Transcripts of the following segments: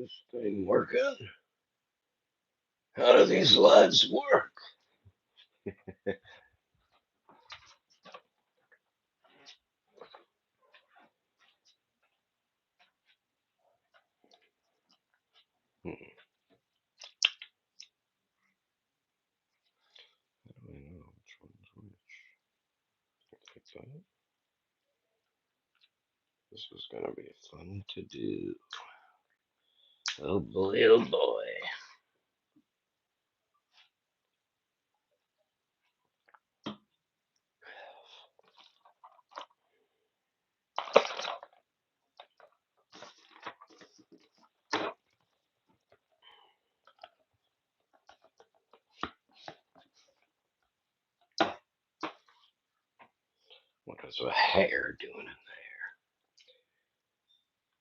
this thing working? How do these lights work? Hmm. How do I know which one's which? Like that. This is gonna be fun to do. Oh boy, oh boy. What is a hair doing in there?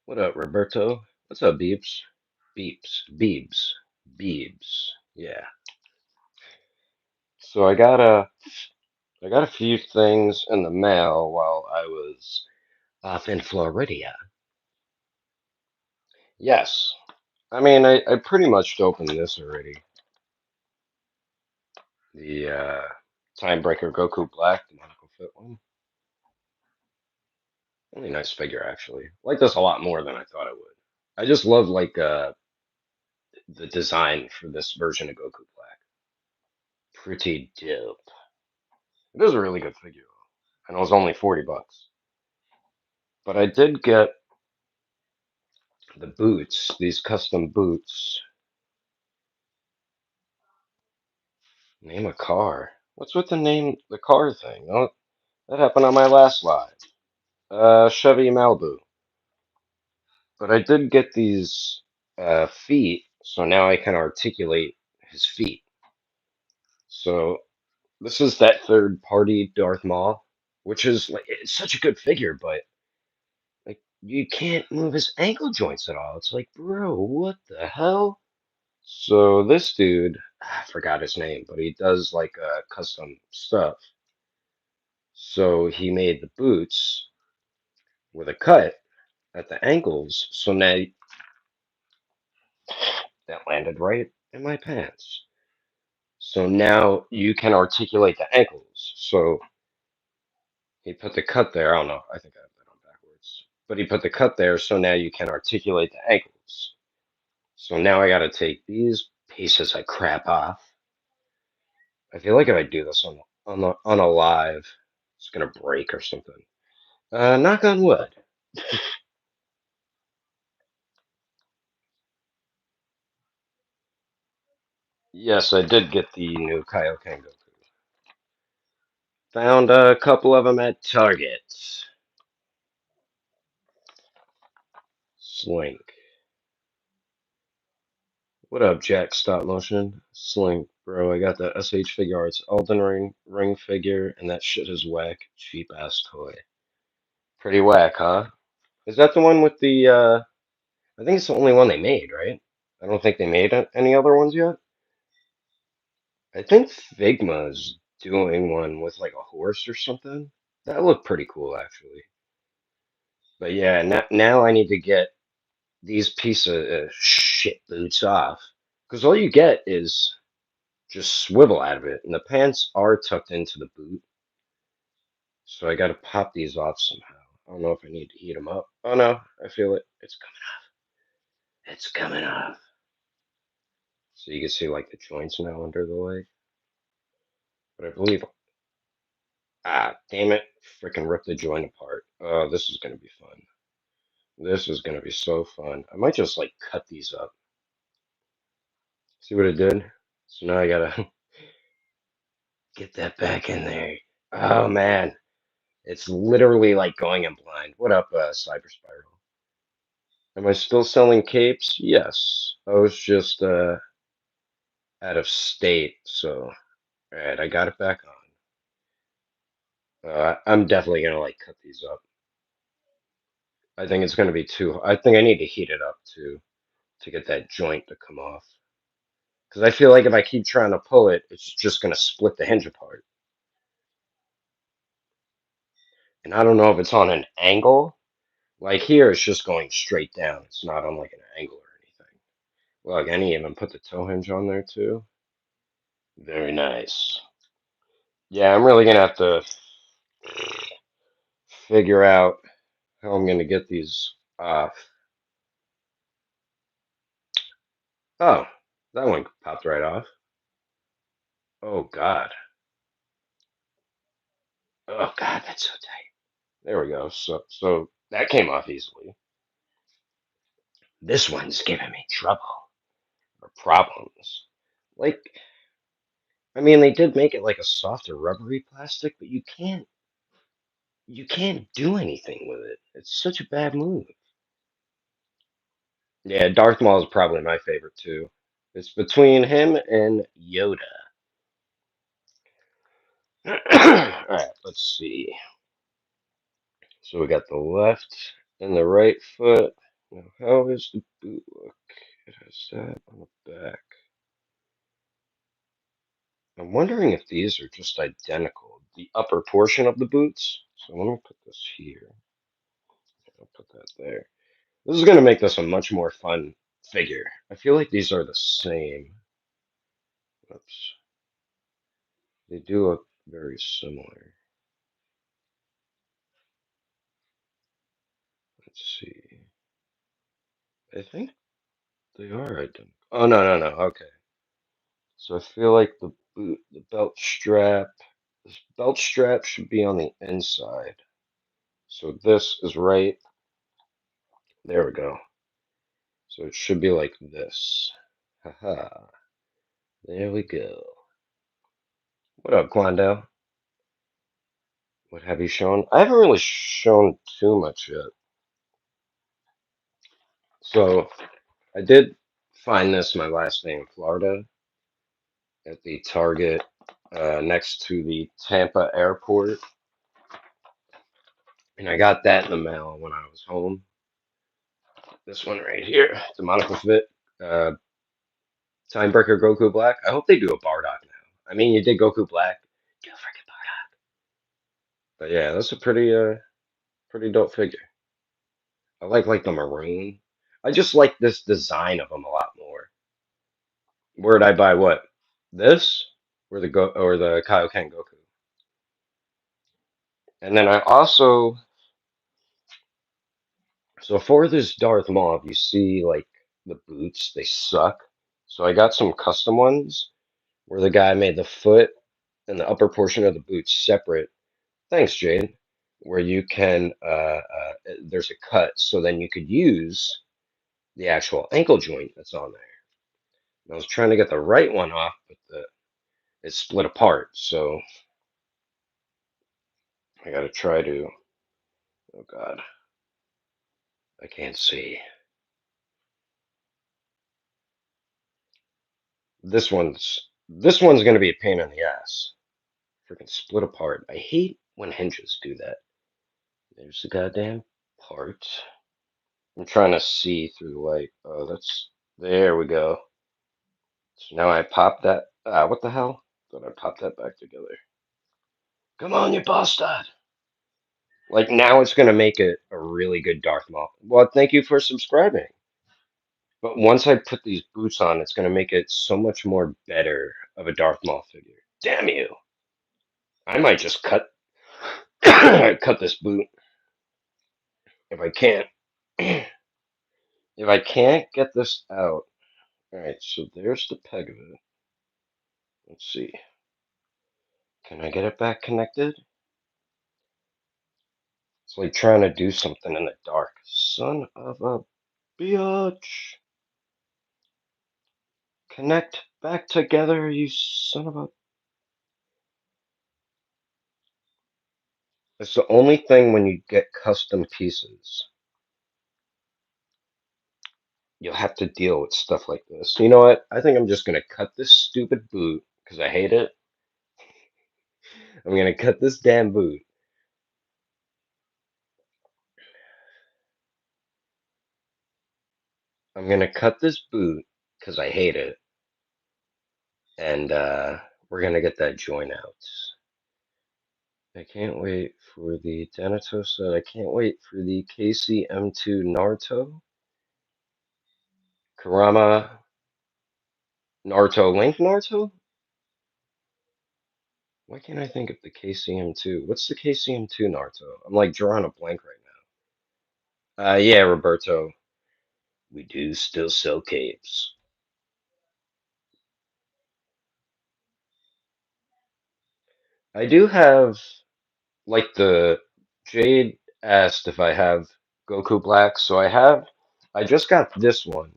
What up, Roberto? What's up, Beeps? Beeps. Beebs. Beebs. Yeah. So I got a few things in the mail while I was off in Florida. Yes. I mean, I pretty much opened this already. The Timebreaker Goku Black, the Monaco Fit one. Really nice figure, actually. Like this a lot more than I thought I would. I just love like the design for this version of Goku Black. Pretty dope. It is a really good figure, and it was only $40. But I did get the boots, these custom boots. Name a car. What's with the car thing? Oh, that happened on my last live. Chevy Malibu. But I did get these feet, so now I can articulate his feet. So this is that third party Darth Maul, which is like it's such a good figure, but like you can't move his ankle joints at all. It's like, bro, what the hell? So this dude, I forgot his name, but he does like custom stuff. So he made the boots with a cut at the ankles. So now that landed right in my pants. So now you can articulate the ankles. So he put the cut there. I don't know. I think I have that on backwards. But he put the cut there, so now you can articulate the ankles. So now I got to take these pieces of crap off. I feel like if I do this on a live, it's gonna break or something. Knock on wood. Yes, I did get the new Kaio-ken Goku. Found a couple of them at Target. Slink. What up, Jack Stop Motion? Slink, bro. I got the SH Figure Arts Elden Ring figure, and that shit is whack. Cheap ass toy. Pretty whack, huh? Is that the one with the, I think it's the only one they made, right? I don't think they made any other ones yet. I think Figma's doing one with like a horse or something. That looked pretty cool, actually. But yeah, now I need to get these piece of shit boots off. Because all you get is just swivel out of it, and the pants are tucked into the boot. So I gotta pop these off somehow. I don't know if I need to heat them up. Oh no, I feel it. It's coming off. It's coming off. So you can see like the joints now under the leg. But I believe, damn it, freaking rip the joint apart. Oh, this is gonna be fun. This is gonna be so fun. I might just like cut these up. See what it did? So now I gotta get that back in there. Oh man, it's literally like going in blind. What up, Cyber Spiral? Am I still selling capes? Yes. I was just out of state, so alright, I got it back on. I'm definitely gonna like cut these up. I think it's gonna be too. I think I need to heat it up too to get that joint to come off. Because I feel like if I keep trying to pull it, it's just gonna split the hinge apart. And I don't know if it's on an angle. Like here, it's just going straight down. It's not on like an angle or anything. Look, and he even put the toe hinge on there too. Very nice. Yeah, I'm really gonna have to figure out how I'm gonna get these off. Oh, that one popped right off. Oh God. Oh God, that's so tight. There we go. So that came off easily. This one's giving me trouble or problems. Like, I mean, they did make it like a softer rubbery plastic, but you can't do anything with it. It's such a bad move. Yeah, Darth Maul is probably my favorite too. It's between him and Yoda. All right, let's see. So we got the left and the right foot. Now, how is the boot look? It has that on the back. I'm wondering if these are just identical. The upper portion of the boots. So let me put this here. I'll put that there. This is going to make this a much more fun figure. I feel like these are the same. Oops. They do look very similar. Let's see. I think they are identical. Oh, no, no, no. Okay. So I feel like the this belt strap should be on the inside. So this is right. There we go. So it should be like this. Haha. There we go. What up, Quandale? What have you shown? I haven't really shown too much yet. So I did find this my last day in Florida at the Target next to the Tampa airport. And I got that in the mail when I was home. This one right here, the Monica Fit, uh, Timebreaker Goku Black. I hope they do a Bardock now. I mean, you did Goku Black. Do a freaking Bardock. But yeah, that's a pretty dope figure. I like the maroon. I just like this design of them a lot more. Where'd I buy what? This or the Kaio-ken Goku? And then I also so for this Darth Maul, if you see like the boots, they suck. So I got some custom ones where the guy made the foot and the upper portion of the boots separate. Thanks, Jade. Where you can there's a cut, so then you could use the actual ankle joint that's on there. And I was trying to get the right one off, but it's split apart. So I got to try to. Oh God, I can't see. This one's gonna be a pain in the ass. Freaking split apart. I hate when hinges do that. There's the goddamn part. I'm trying to see through the light. Oh, there we go. So now I pop that. What the hell? Thought I popped that back together. Come on, you bastard! Like now it's gonna make it a really good Darth Maul. Well, thank you for subscribing. But once I put these boots on, it's gonna make it so much more better of a Darth Maul figure. Damn you! I might just cut cut this boot if I can't. If I can't get this out. Alright, so there's the peg of it. Let's see. Can I get it back connected? It's like trying to do something in the dark. Son of a bitch. Connect back together, you son of a. It's the only thing when you get custom pieces. You'll have to deal with stuff like this. You know what? I think I'm just gonna cut this stupid boot because I hate it. I'm gonna cut this damn boot. I'm gonna cut this boot because I hate it, and we're gonna get that joint out. I can't wait for the Thanatos. I can't wait for the KCM2 Naruto. Kurama. Naruto Link Naruto? Why can't I think of the KCM2? What's the KCM2 Naruto? I'm like drawing a blank right now. Yeah, Roberto. We do still sell capes. I do have, like, the Jade asked if I have Goku Black, so I just got this one,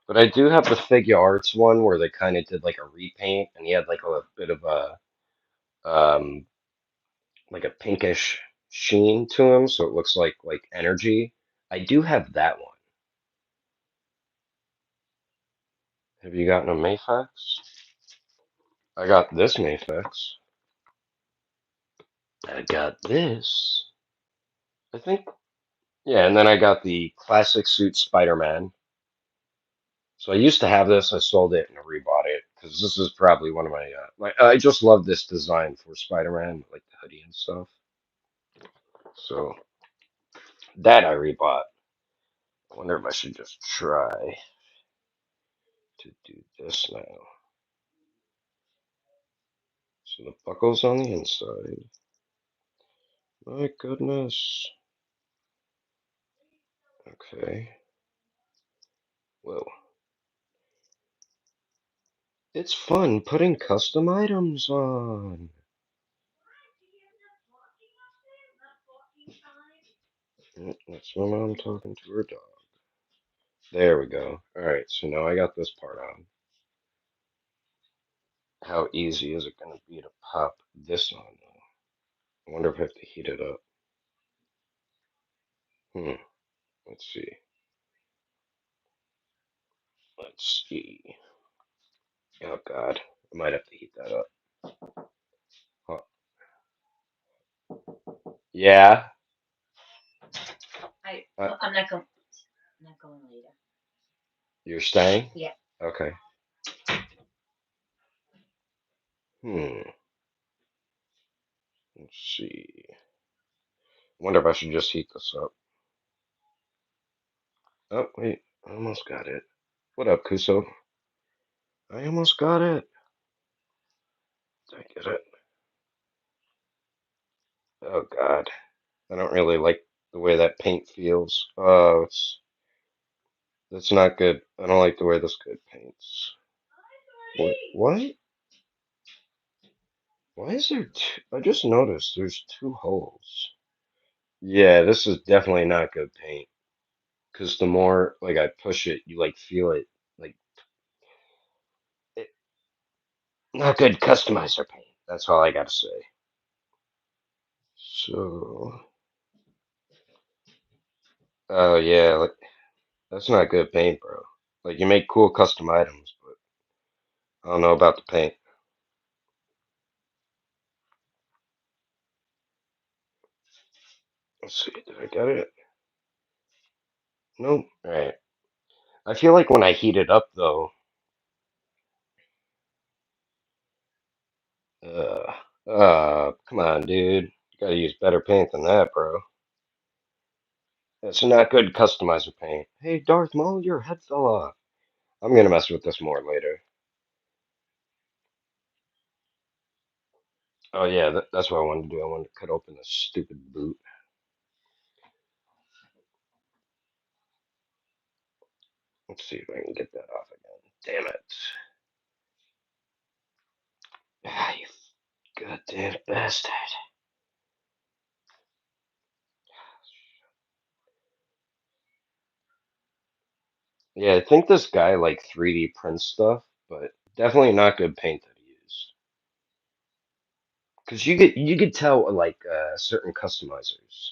but I do have the figure arts one where they kind of did like a repaint and he had like a bit of a, um, like a pinkish sheen to him, so it looks like energy. I do have that one. Have you gotten a Mayfax? I got this Mayfax. I got this. I think, yeah, and then I got the classic suit Spider-Man. So I used to have this. I sold it and I rebought it because this is probably one of my. I just love this design for Spider-Man, like the hoodie and stuff. So that I rebought. I wonder if I should just try to do this now. So the buckle's on the inside. My goodness. Okay. Well, it's fun putting custom items on. That's my mom talking to her dog. There we go. Alright, so now I got this part on. How easy is it going to be to pop this on now? I wonder if I have to heat it up. Hmm, let's see. Let's see. Oh god, I might have to heat that up. Huh. Yeah. You're staying? Yeah. Okay. Hmm. Let's see. Wonder if I should just heat this up. Oh, wait. I almost got it. What up, Kuso? I almost got it. Did I get it? Oh, God. I don't really like the way that paint feels. Oh, that's not good. I don't like the way this good paints. Wait, what? Why is there two? I just noticed there's two holes. Yeah, this is definitely not good paint. Because the more, like, I push it, you, like, feel it. Like, it, not good customizer paint. That's all I gotta say. So, oh yeah, like, that's not good paint, bro. Like, you make cool custom items, but I don't know about the paint. Let's see, did I get it? Nope. Alright. I feel like when I heat it up, though, come on, dude. You gotta use better paint than that, bro. That's not good customizer paint. Hey, Darth Maul, your head fell off. I'm gonna mess with this more later. Oh yeah, that's what I wanted to do. I wanted to cut open this stupid boot. Let's see if I can get that off again. Damn it. Ah, you goddamn bastard. Yeah, I think this guy like 3D prints stuff, but definitely not good paint that he used. Cause you could tell like certain customizers.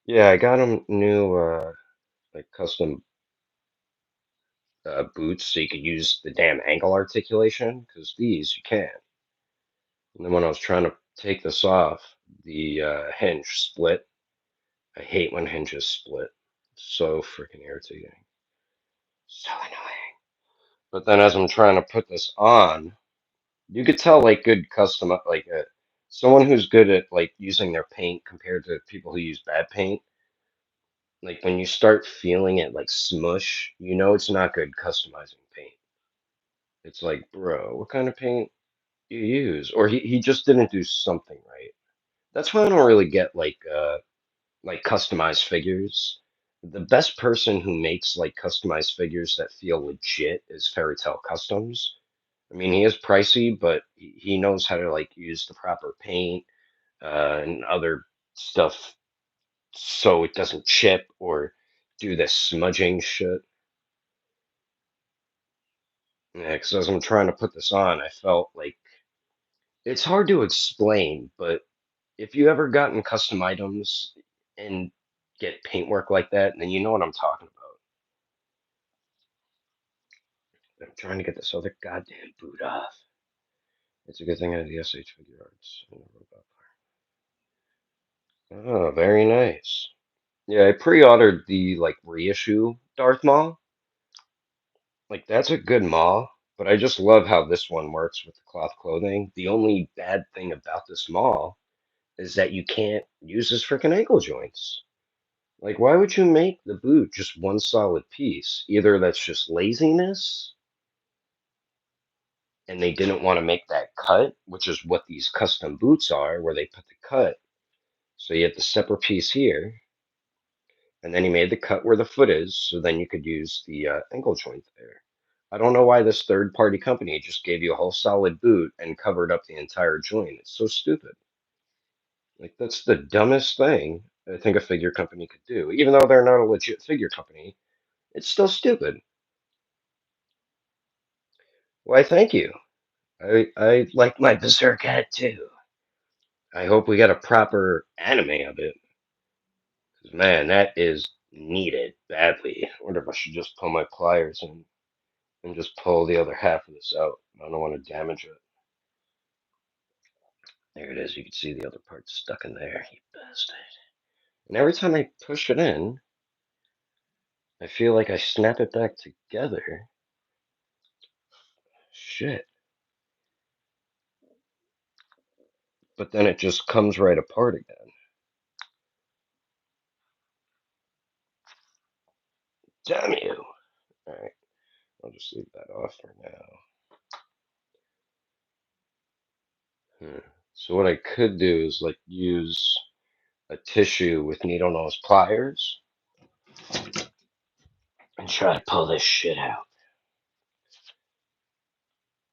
Yeah, I got him new like custom boots so you could use the damn ankle articulation. Cause these you can't. And then when I was trying to take this off, the hinge split. I hate when hinges split. It's so freaking irritating. So annoying. But then as I'm trying to put this on, you could tell like good custom like someone who's good at like using their paint compared to people who use bad paint. Like when you start feeling it like smush, you know it's not good customizing paint. It's like, bro, what kind of paint do you use? Or he just didn't do something right. That's why I don't really get like customized figures. The best person who makes like customized figures that feel legit is Fairy Tale Customs. I mean, he is pricey, but he knows how to like use the proper paint and other stuff so it doesn't chip or do this smudging shit. Yeah, because as I'm trying to put this on, I felt like it's hard to explain, but if you ever gotten custom items and get paintwork like that, then you know what I'm talking about. I'm trying to get this other goddamn boot off. It's a good thing I have the SH figure arts and the robot part. Oh, very nice. Yeah, I pre-ordered the like reissue Darth Maul. Like that's a good Maul, but I just love how this one works with the cloth clothing. The only bad thing about this Maul is that you can't use his freaking ankle joints. Like, why would you make the boot just one solid piece? Either that's just laziness and they didn't want to make that cut, which is what these custom boots are, where they put the cut. So you have the separate piece here, and then he made the cut where the foot is, so then you could use the ankle joint there. I don't know why this third party company just gave you a whole solid boot and covered up the entire joint. It's so stupid. Like, that's the dumbest thing I think a figure company could do. Even though they're not a legit figure company, it's still stupid. Why, thank you. I like my Berserk hat too. I hope we get a proper anime of it. 'Cause, man, that is needed badly. I wonder if I should just pull my pliers in and just pull the other half of this out. I don't want to damage it. There it is. You can see the other part stuck in there. You bastard. And every time I push it in, I feel like I snap it back together. Shit. But then it just comes right apart again. Damn you. Alright, I'll just leave that off for now. So what I could do is like use a tissue with needle nose pliers and try to pull this shit out.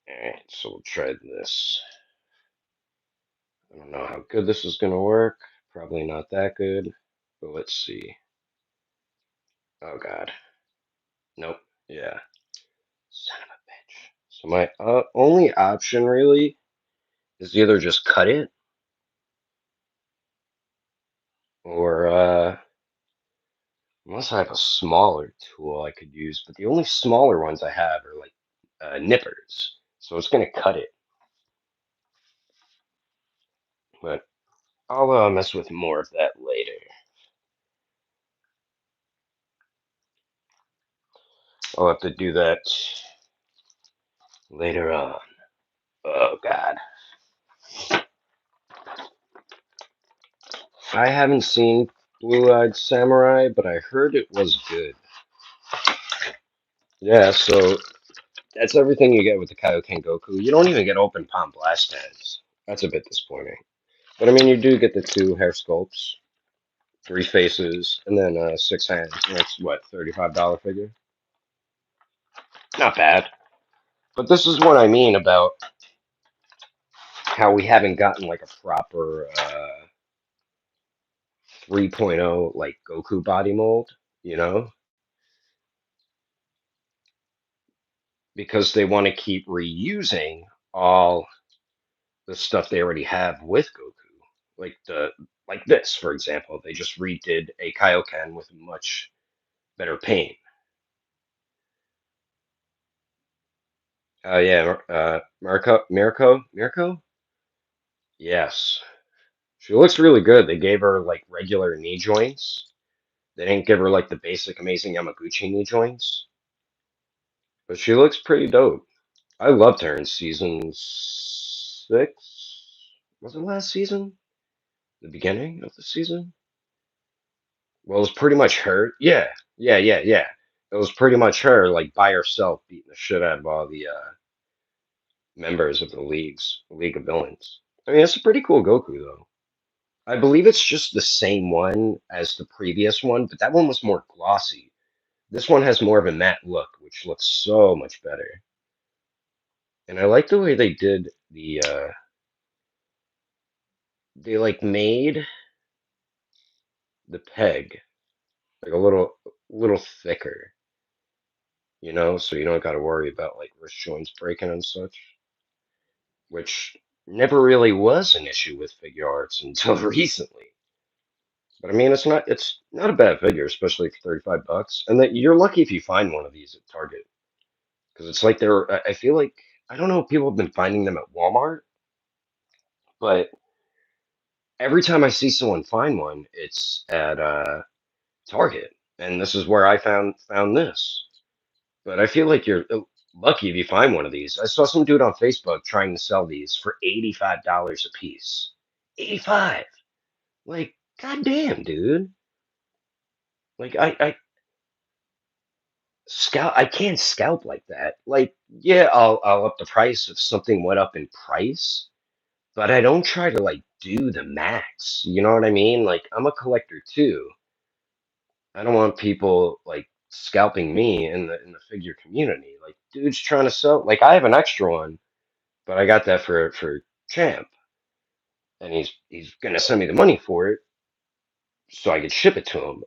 Alright, so we'll try this. I don't know how good this is going to work. Probably not that good, but let's see. Oh god. Nope. Yeah. Son of a bitch. So my only option really is either just cut it or unless I have a smaller tool I could use, but the only smaller ones I have are like nippers. So it's going to cut it. But I'll mess with more of that later. I'll have to do that later on. Oh god. I haven't seen Blue Eyed Samurai, but I heard it was good. Yeah, so that's everything you get with the Kaio-ken Goku. You don't even get open palm blast hands. That's a bit disappointing. But I mean, you do get the two hair sculpts, three faces, and then six hands. And that's what, $35 figure? Not bad. But this is what I mean about how we haven't gotten like a proper 3.0 like Goku body mold, you know? Because they want to keep reusing all the stuff they already have with Goku. Like like this, for example, they just redid a Kaioken with much better paint. Yeah, Mirko? Yes. She looks really good. They gave her like regular knee joints. They didn't give her like the basic amazing Yamaguchi knee joints. But she looks pretty dope. I loved her in season 6. Was it last season? The beginning of the season? Well, it was pretty much her. Yeah, yeah. It was pretty much her, like by herself, beating the shit out of all the members of the League of Villains. I mean, it's a pretty cool Goku though. I believe it's just the same one as the previous one, but that one was more glossy. This one has more of a matte look, which looks so much better. And I like the way they did they like made the peg like a little thicker, so you don't got to worry about like wrist joints breaking and such, which never really was an issue with figure arts until recently. But I mean, it's not a bad figure, especially for 35 bucks. And that you're lucky if you find one of these at Target, because it's like I feel like I don't know if people have been finding them at Walmart, but every time I see someone find one, it's at Target, and this is where I found this. But I feel like you're lucky if you find one of these. I saw some dude on Facebook trying to sell these for $85 a piece. 85. Like, goddamn, dude. Like, I can't scalp like that. Like, yeah, I'll up the price if something went up in price, but I don't try to like do the max. You know what I mean? Like, I'm a collector too. I don't want people like scalping me in the figure community. Like, dude's trying to sell. Like, I have an extra one, but I got that for Champ, and he's gonna send me the money for it so I could ship it to him.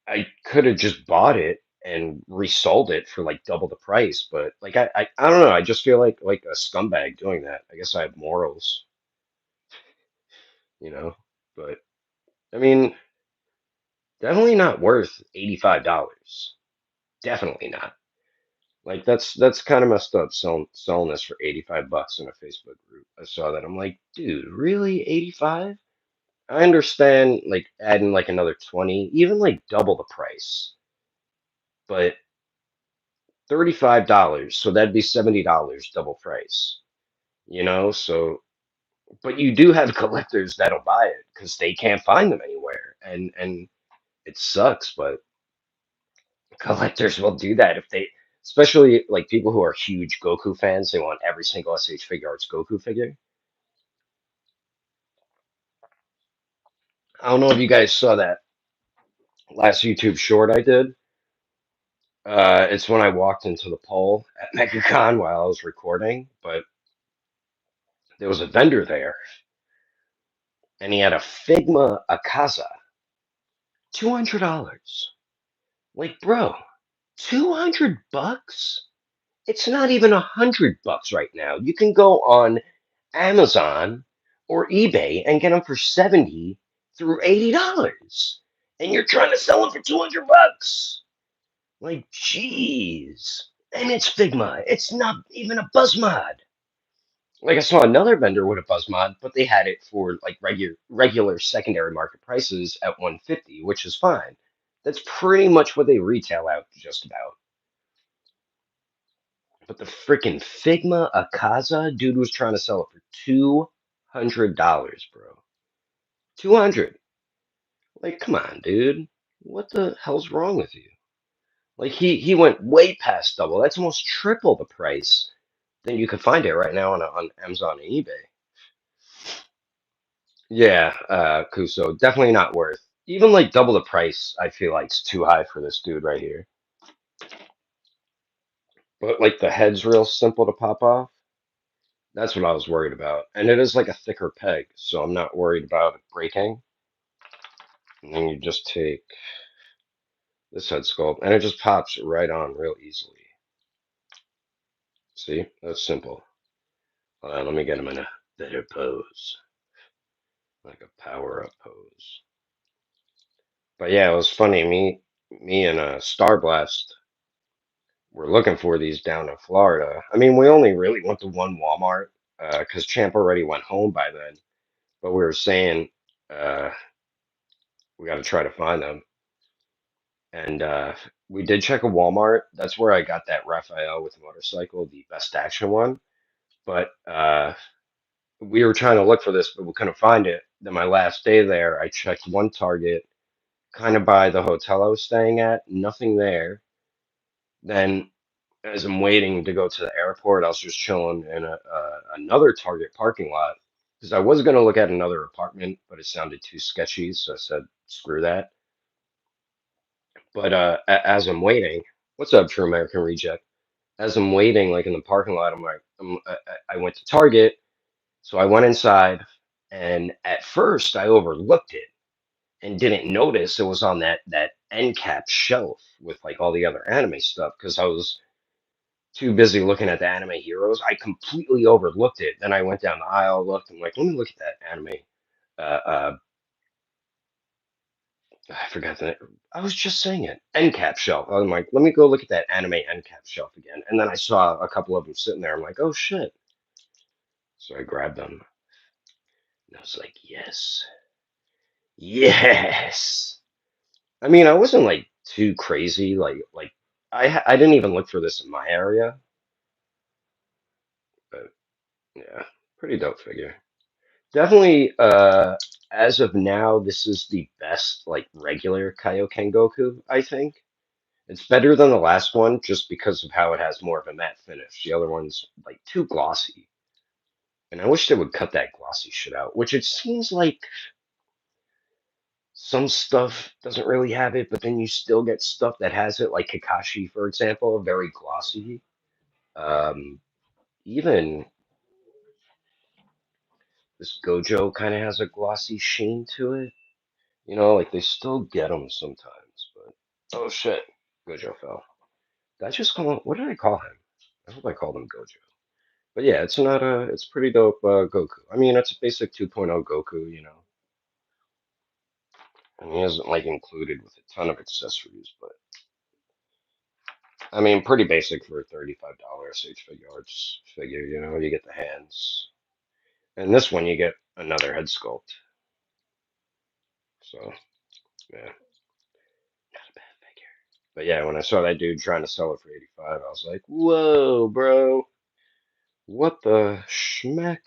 I could have just bought it and resold it for like double the price, but like I don't know. I just feel like a scumbag doing that. I guess I have morals, you know. But I mean, definitely not worth $85. Definitely not. Like that's kind of messed up selling this for 85 bucks in a Facebook group. I saw that. I'm like, dude, really 85? I understand like adding like another 20, even like double the price, but $35, so that'd be $70 double price, So, but you do have collectors that'll buy it because they can't find them anywhere, and it sucks, but collectors will do that if they, especially like people who are huge Goku fans, they want every single SH Figure Arts Goku figure. I don't know if you guys saw that last YouTube short I did. It's when I walked into the poll at MegaCon while I was recording, but there was a vendor there, and he had a Figma Akaza, $200. Like, bro, 200 bucks? It's not even 100 bucks right now. You can go on Amazon or eBay and get them for 70 through $80, and you're trying to sell them for 200 bucks. Like, jeez. And it's Figma. It's not even a buzz mod. Like I saw another vendor with a buzz mod, but they had it for like regular secondary market prices at 150, which is fine. That's pretty much what they retail out just about. But the freaking Figma Akaza dude was trying to sell it for $200, bro. 200. Like, come on, dude. What the hell's wrong with you? Like he went way past double. That's almost triple the price than you could find it right now on Amazon and eBay. Yeah, Kuso, definitely not worth. Even like double the price, I feel like it's too high for this dude right here. But like the head's real simple to pop off. That's what I was worried about. And it is like a thicker peg, so I'm not worried about it breaking. And then you just take this head sculpt, and it just pops right on real easily. See? That's simple. Hold on, let me get him in a better pose, like a power-up pose. But yeah, it was funny. Me and Star Blast were looking for these down in Florida. I mean, we only really went to one Walmart because Champ already went home by then. But we were saying uh, we got to try to find them, and we did check a Walmart. That's where I got that Raphael with the motorcycle, the best action one. But we were trying to look for this, but we couldn't find it. Then my last day there, I checked one Target. kind of by the hotel I was staying at, nothing there. Then, as I'm waiting to go to the airport, I was just chilling in another Target parking lot because I was gonna look at another apartment, but it sounded too sketchy, so I said, screw that. But as I'm waiting, what's up, True American Reject? As I'm waiting, like in the parking lot, I'm like, I went to Target, so I went inside, and at first I overlooked it and didn't notice it was on that end cap shelf with like all the other anime stuff because I was too busy looking at the anime heroes. I completely overlooked it. Then I went down the aisle, looked, and like, let me look at that anime. Uh, uh, I forgot the. I was just saying it. End cap shelf. I'm like, let me go look at that anime end cap shelf again. And then I saw a couple of them sitting there. I'm like, oh shit. So I grabbed them. And I was like, yes, yes. I mean, I wasn't like too crazy. Like I didn't even look for this in my area, but yeah, pretty dope figure. Definitely, as of now, this is the best like regular Kaio-ken Goku, I think. It's better than the last one just because of how it has more of a matte finish. The other one's like too glossy. And I wish they would cut that glossy shit out, which it seems like some stuff doesn't really have it, but then you still get stuff that has it, like Kakashi, for example, very glossy. Um, even this Gojo kind of has a glossy sheen to it. You know, like they still get them sometimes, but oh shit, Gojo fell. Did I just call him? What did I call him? I hope I called him Gojo. But yeah, it's not a. It's pretty dope Goku. I mean, it's a basic 2.0 Goku, you know, and he isn't like included with a ton of accessories, but I mean, pretty basic for a $35 SH figure arts figure. You know, you get the hands, and this one you get another head sculpt. So yeah, not a bad figure. But yeah, when I saw that dude trying to sell it for 85, I was like, whoa, bro, what the schmack?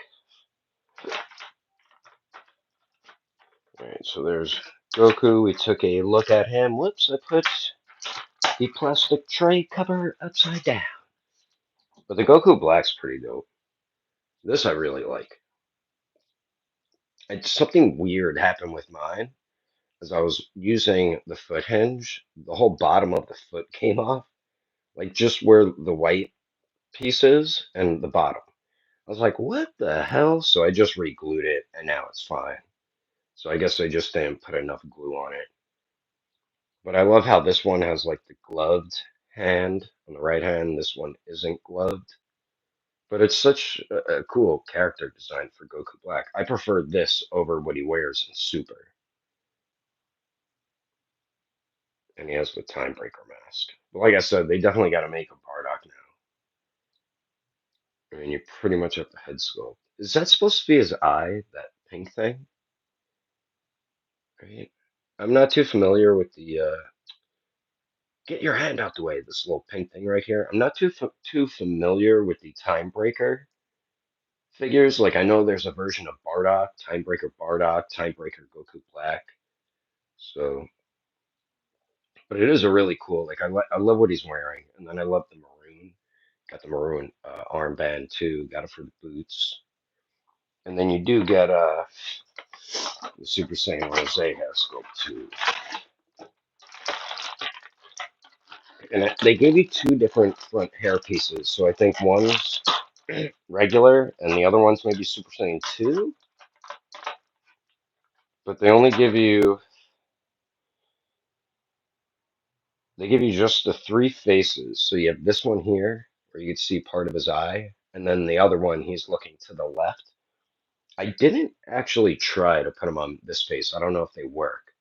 All right, so there's Goku. We took a look at him. Whoops, I put the plastic tray cover upside down. But the Goku Black's pretty dope. This I really like. Something weird happened with mine as I was using the foot hinge. The whole bottom of the foot came off, like just where the white piece is and the bottom. I was like, what the hell? So I just re-glued it and now it's fine. So I guess I just didn't put enough glue on it. But I love how this one has like the gloved hand on the right hand. This one isn't gloved. But it's such a cool character design for Goku Black. I prefer this over what he wears in Super. And he has the Timebreaker mask. But like I said, they definitely got to make a Bardock now. I mean, you pretty much have the head sculpt. Is that supposed to be his eye, that pink thing? Right? I'm not too familiar with the get your hand out the way. This little pink thing right here. I'm not too familiar with the Timebreaker figures. Like I know there's a version of Bardock, Timebreaker Goku Black. So, but it is a really cool. Like I love what he's wearing, and then I love the maroon. Got the maroon armband too. Got it for the boots, and then you do get the Super Saiyan Rose hair sculpt too. And they gave you two different front hair pieces. So I think one's regular, and the other one's maybe Super Saiyan 2. But they give you just the three faces. So you have this one here, where you can see part of his eye, and then the other one, he's looking to the left. I didn't actually try to put them on this face. I don't know if they work.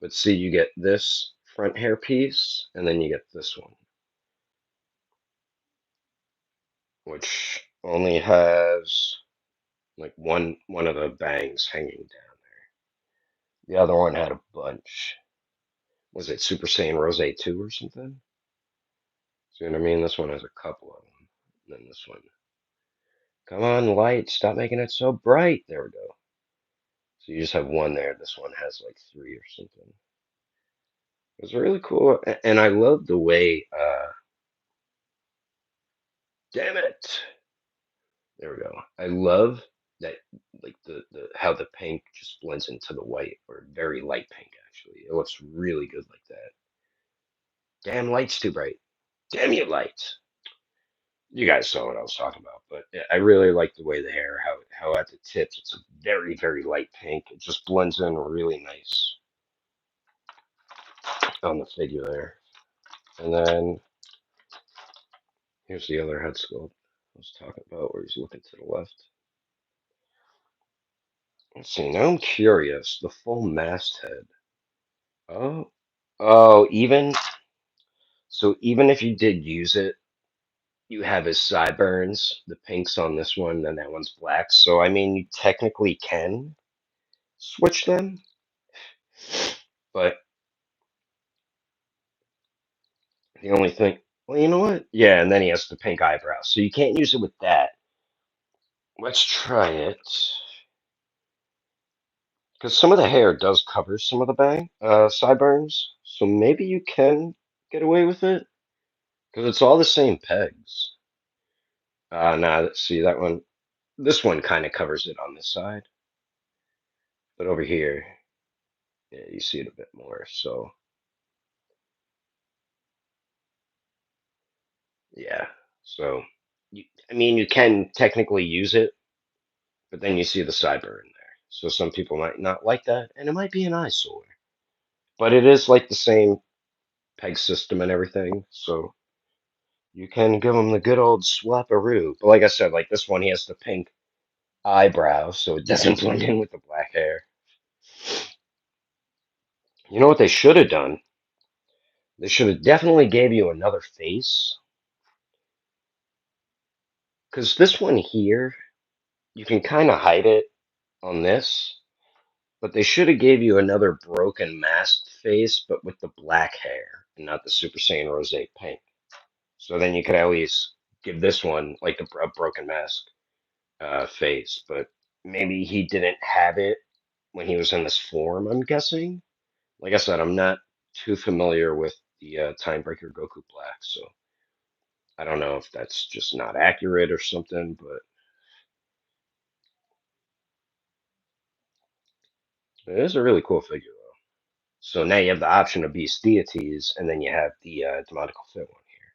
But see, you get this front hair piece, and then you get this one, which only has like one of the bangs hanging down. The other one had a bunch. Was it Super Saiyan Rose 2 or something? See what I mean? This one has a couple of them. And then this one. Come on, light. Stop making it so bright. There we go. So you just have one there. This one has like three or something. It was really cool, and I love the way. Damn it! There we go. I love that, like the how the pink just blends into the white, or very light pink. Actually, it looks really good like that. Damn, light's too bright. Damn you, lights. You guys saw what I was talking about, but yeah, I really like the way the hair, how at the tips it's a very light pink. It just blends in really nice on the figure there. And then here's the other head sculpt I was talking about, where he's looking to the left. Let's see. Now I'm curious. The full masthead. Oh, oh, even if you did use it, you have his sideburns. The pink's on this one, and that one's black. So I mean, you technically can switch them, but the only thing, well, you know what? Yeah, and then he has the pink eyebrows, so you can't use it with that. Let's try it, because some of the hair does cover some of the sideburns, so maybe you can get away with it, because it's all the same pegs. Nah, see that one. This one kind of covers it on this side, but over here, yeah, you see it a bit more. So yeah, so I mean, you can technically use it, but then you see the sideburn there. So some people might not like that, and it might be an eyesore. But it is like the same peg system and everything, so you can give him the good old swaparoo. But like I said, like this one, he has the pink eyebrows, so it doesn't blend in with the black hair. You know what they should have done? They should have definitely gave you another face, because this one here, you can kind of hide it on this, but they should have gave you another broken masked face, but with the black hair and not the Super Saiyan Rose pink. So then you could at least give this one like a broken mask face, but maybe he didn't have it when he was in this form, I'm guessing. Like I said, I'm not too familiar with the Timebreaker Goku Black, so I don't know if that's just not accurate or something, but it is a really cool figure, though. So now you have the option of Beast Deities, and then you have the Demonical Fit one here.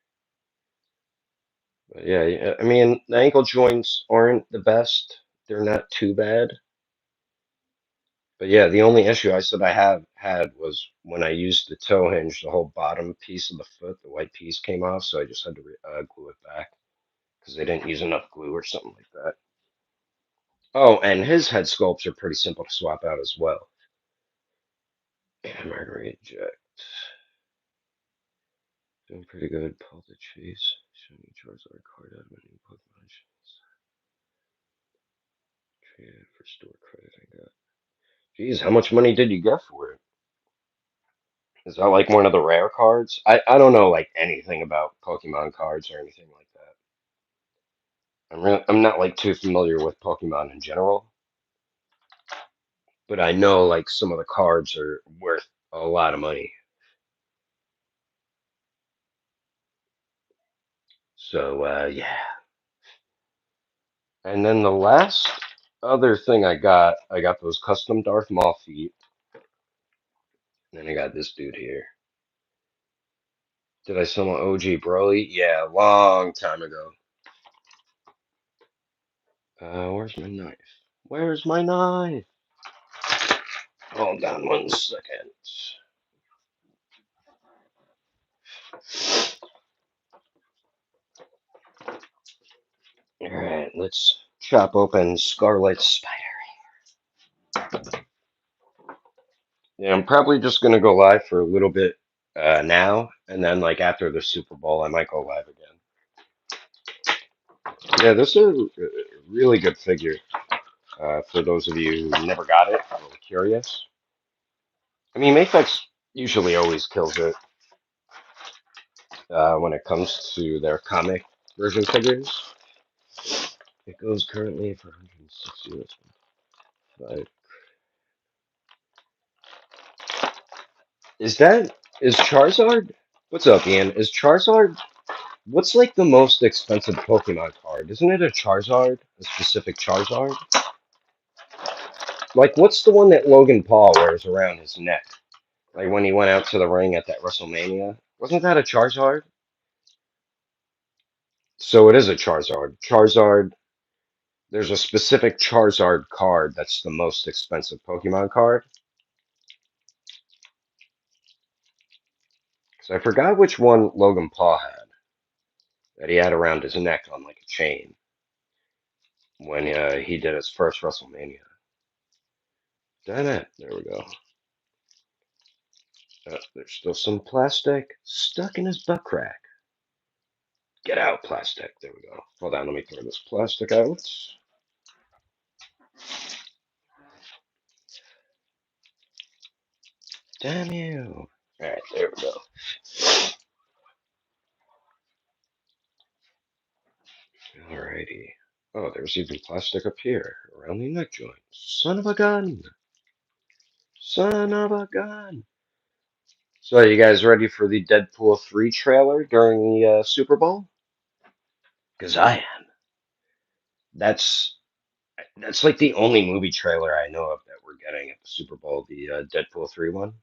But yeah, I mean, the ankle joints aren't the best. They're not too bad. But yeah, the only issue I said I have had was when I used the toe hinge, the whole bottom piece of the foot, the white piece came off, so I just had to glue it back because they didn't use enough glue or something like that. Oh, and his head sculpts are pretty simple to swap out as well. Hammer reject. Doing pretty good. Pull the chase. Shiny Charizard card out of a new Pokemon. Traded for store credit I got. Jeez, how much money did you get for it? Is that like one of the rare cards? I don't know like anything about Pokemon cards or anything like that. I'm not like too familiar with Pokemon in general, but I know like some of the cards are worth a lot of money. So yeah. And then the last other thing I got those custom Darth Maul feet. And then I got this dude here. Did I sell my OG Broly? Yeah, a long time ago. Where's my knife? Where's my knife? Hold on one second. Alright, let's chop open Scarlet Spider. Yeah, I'm probably just gonna go live for a little bit now, and then like after the Super Bowl, I might go live again. Yeah, this is a really good figure for those of you who never got it or were curious. I mean, Mafex usually always kills it when it comes to their comic version figures. It goes currently for 160. That's right. Is that? Is Charizard? What's up, Ian? Is Charizard? What's like the most expensive Pokemon card? Isn't it a Charizard? A specific Charizard? Like, what's the one that Logan Paul wears around his neck? Like when he went out to the ring at that WrestleMania? Wasn't that a Charizard? So it is a Charizard. Charizard, there's a specific Charizard card that's the most expensive Pokemon card. So I forgot which one Logan Paul had that he had around his neck on like a chain when he did his first WrestleMania. Damn it. There we go. There's still some plastic stuck in his butt crack. Get out, plastic. There we go. Hold on, let me throw this plastic out. Damn you. Alright, there we go. Alrighty. Oh, there's even plastic up here around the neck joint. Son of a gun. Son of a gun. So, are you guys ready for the Deadpool 3 trailer during the Super Bowl? Because I am. That's that's like the only movie trailer I know of that we're getting at the Super Bowl, the Deadpool 3 one.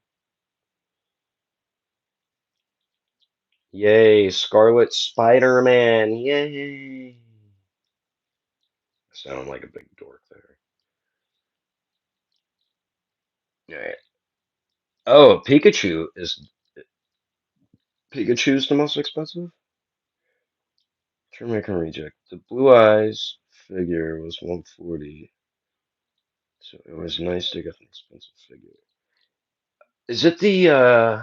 Yay, Scarlet Spider-Man. Yay. I sound like a big dork there. Yeah. Oh, Pikachu's the most expensive? Timebreaker Reject. The Blue Eyes figure was 140, so it was nice to get an expensive figure. Is it the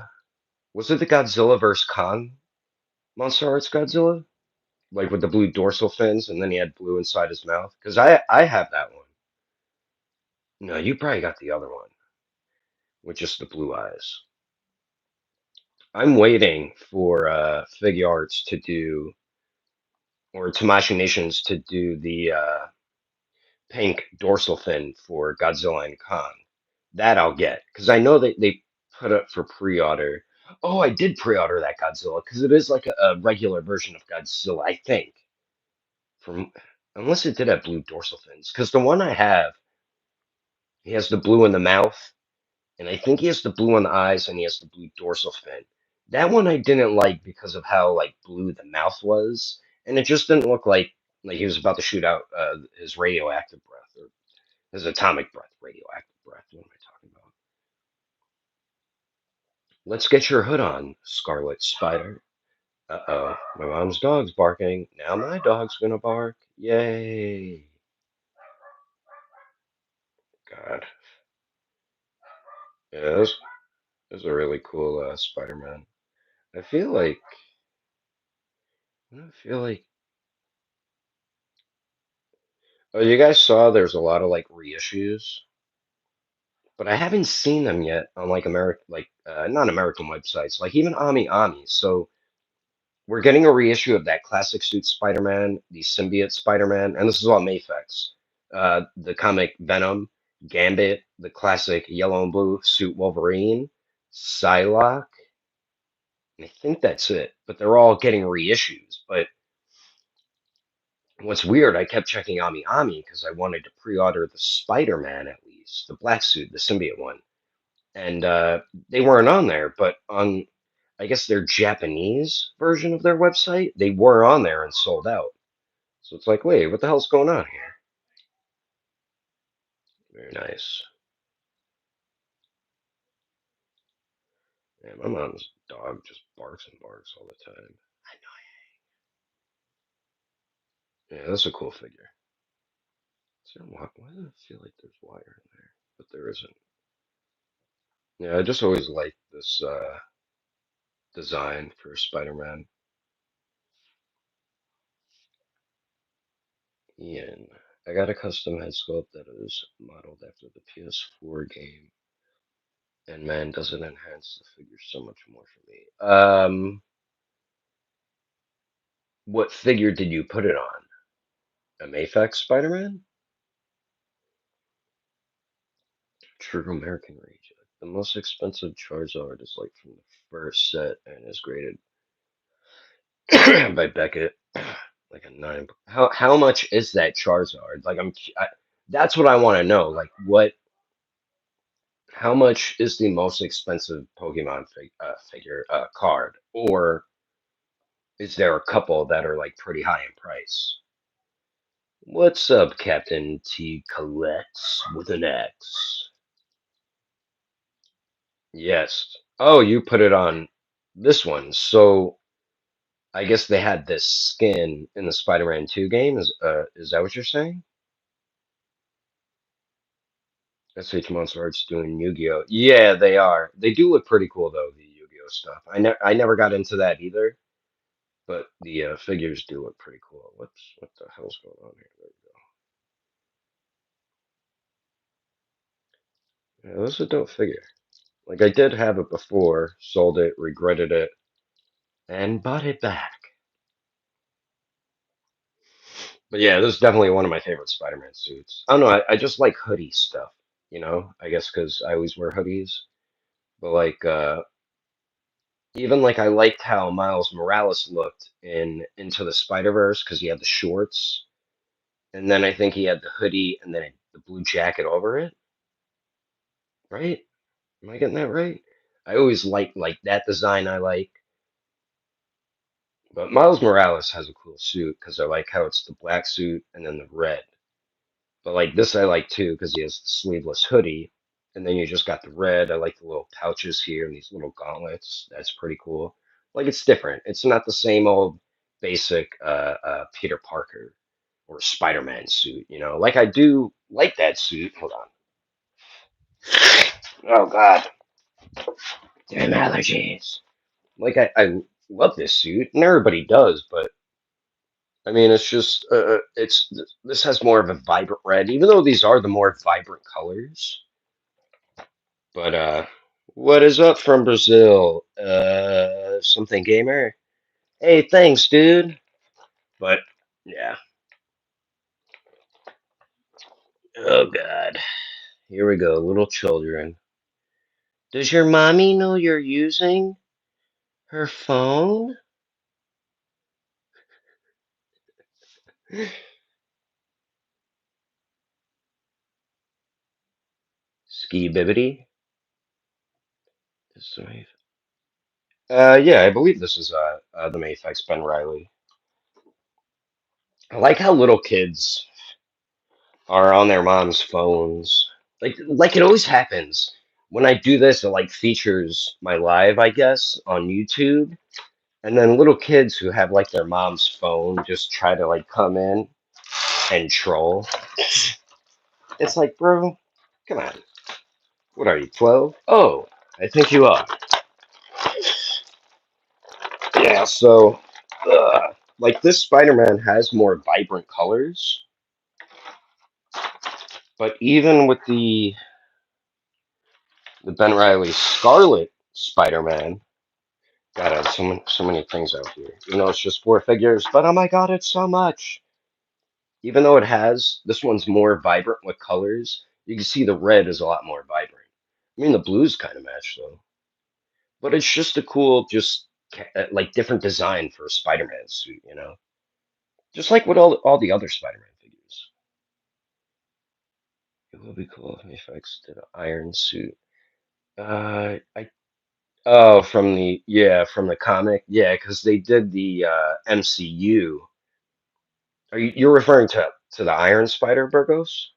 was it the Godzilla vs Kong Monster Arts Godzilla? Like with the blue dorsal fins and then he had blue inside his mouth? Because I have that one. No, you probably got the other one with just the blue eyes. I'm waiting for Figure Arts to do or Tamashii Nations to do the pink dorsal fin for Godzilla and Kong. That I'll get because I know they put up for pre-order. Oh, I did pre-order that Godzilla because it is like a regular version of Godzilla, I think. From unless it did have blue dorsal fins, because the one I have, he has the blue in the mouth, and I think he has the blue on the eyes, and he has the blue dorsal fin. That one I didn't like because of how like blue the mouth was, and it just didn't look like he was about to shoot out his radioactive breath or his atomic breath, radioactive breath. What am I talking about? Let's get your hood on, Scarlet Spider. Uh-oh, my mom's dog's barking. Now my dog's gonna bark. Yay! God, yeah, this is a really cool Spider-Man. I feel like I feel like. Oh, you guys saw there's a lot of like reissues, but I haven't seen them yet on like American, like not American websites, like even Ami Ami. So we're getting a reissue of that classic suit Spider-Man, the symbiote Spider-Man, and this is all Mafex. The comic Venom, Gambit, the classic yellow and blue suit Wolverine, Psylocke, and I think that's it. But they're all getting reissues. But what's weird, I kept checking Ami Ami because I wanted to pre-order the Spider-Man at least, the black suit, the symbiote one, and they weren't on there. But on, I guess their Japanese version of their website, they were on there and sold out. So it's like, wait, what the hell's going on here? Very nice. Man, my mom's dog just barks and barks all the time. Yeah, that's a cool figure. Why do I feel like there's wire in there? But there isn't. Yeah, I just always liked this design for Spider-Man. Ian. I got a custom head sculpt that is modeled after the PS4 game. And man, does it enhance the figure so much more for me. What figure did you put it on? A Mafex Spider-Man? True American Rage. the most expensive Charizard is like from the first set and is graded by Beckett like a nine. How much is that Charizard? Like that's what I want to know. Like what? How much is the most expensive Pokemon figure card, or is there a couple that are like pretty high in price? What's up, Captain T Collects with an X? Yes. Oh, you put it on this one. So I guess they had this skin in the Spider-Man 2 game. Is that what you're saying? SH Monster Arts doing Yu-Gi-Oh. Yeah, they are. They do look pretty cool though, the Yu-Gi-Oh stuff. I never got into that either, but the figures do look pretty cool. What the hell's going on here? There we go. Yeah, this is a dope figure. Like I did have it before, sold it, regretted it, and bought it back. But yeah, this is definitely one of my favorite Spider-Man suits. I don't know, I just like hoodie stuff, I guess because I always wear hoodies. But like even like I liked how Miles Morales looked in Into the Spider-Verse because he had the shorts, and then I think he had the hoodie and then the blue jacket over it, right? Am I getting that right? I always like that design I like. But Miles Morales has a cool suit because I like how it's the black suit and then the red. But like this, I like too because he has the sleeveless hoodie, and then you just got the red. I like the little pouches here and these little gauntlets. That's pretty cool. Like it's different. It's not the same old basic Peter Parker or Spider-Man suit. Like I do like that suit. Hold on. Oh God, damn allergies. Like I love this suit, and everybody does, but I mean, it's just this has more of a vibrant red, even though these are the more vibrant colors. But what is up from Brazil? Something gamer. Hey, thanks, dude. But yeah. Oh God. Here we go, little children. Does your mommy know you're using her phone? Ski bibbity. Yeah, I believe this is the Mayfix Ben Riley. I like how little kids are on their mom's phones. Like it always happens. When I do this, it like features my live, I guess, on YouTube. And then little kids who have like their mom's phone just try to like come in and troll. It's like, bro, come on. What are you, 12? Oh, I think you are. Yeah, so like this Spider-Man has more vibrant colors, but even with the Ben Riley Scarlet Spider-Man, God, I have so many things out here. It's just four figures, but oh my God, it's so much. Even though this one's more vibrant with colors, you can see the red is a lot more vibrant. I mean, the blues kind of match though, but it's just a cool, just like different design for a Spider-Man suit. Just like with all the other Spider-Man figures. It would be cool if Mayfix did an iron suit. I Oh, from the comic, yeah, because they did the MCU. You're referring to the Iron Spider, Burgos?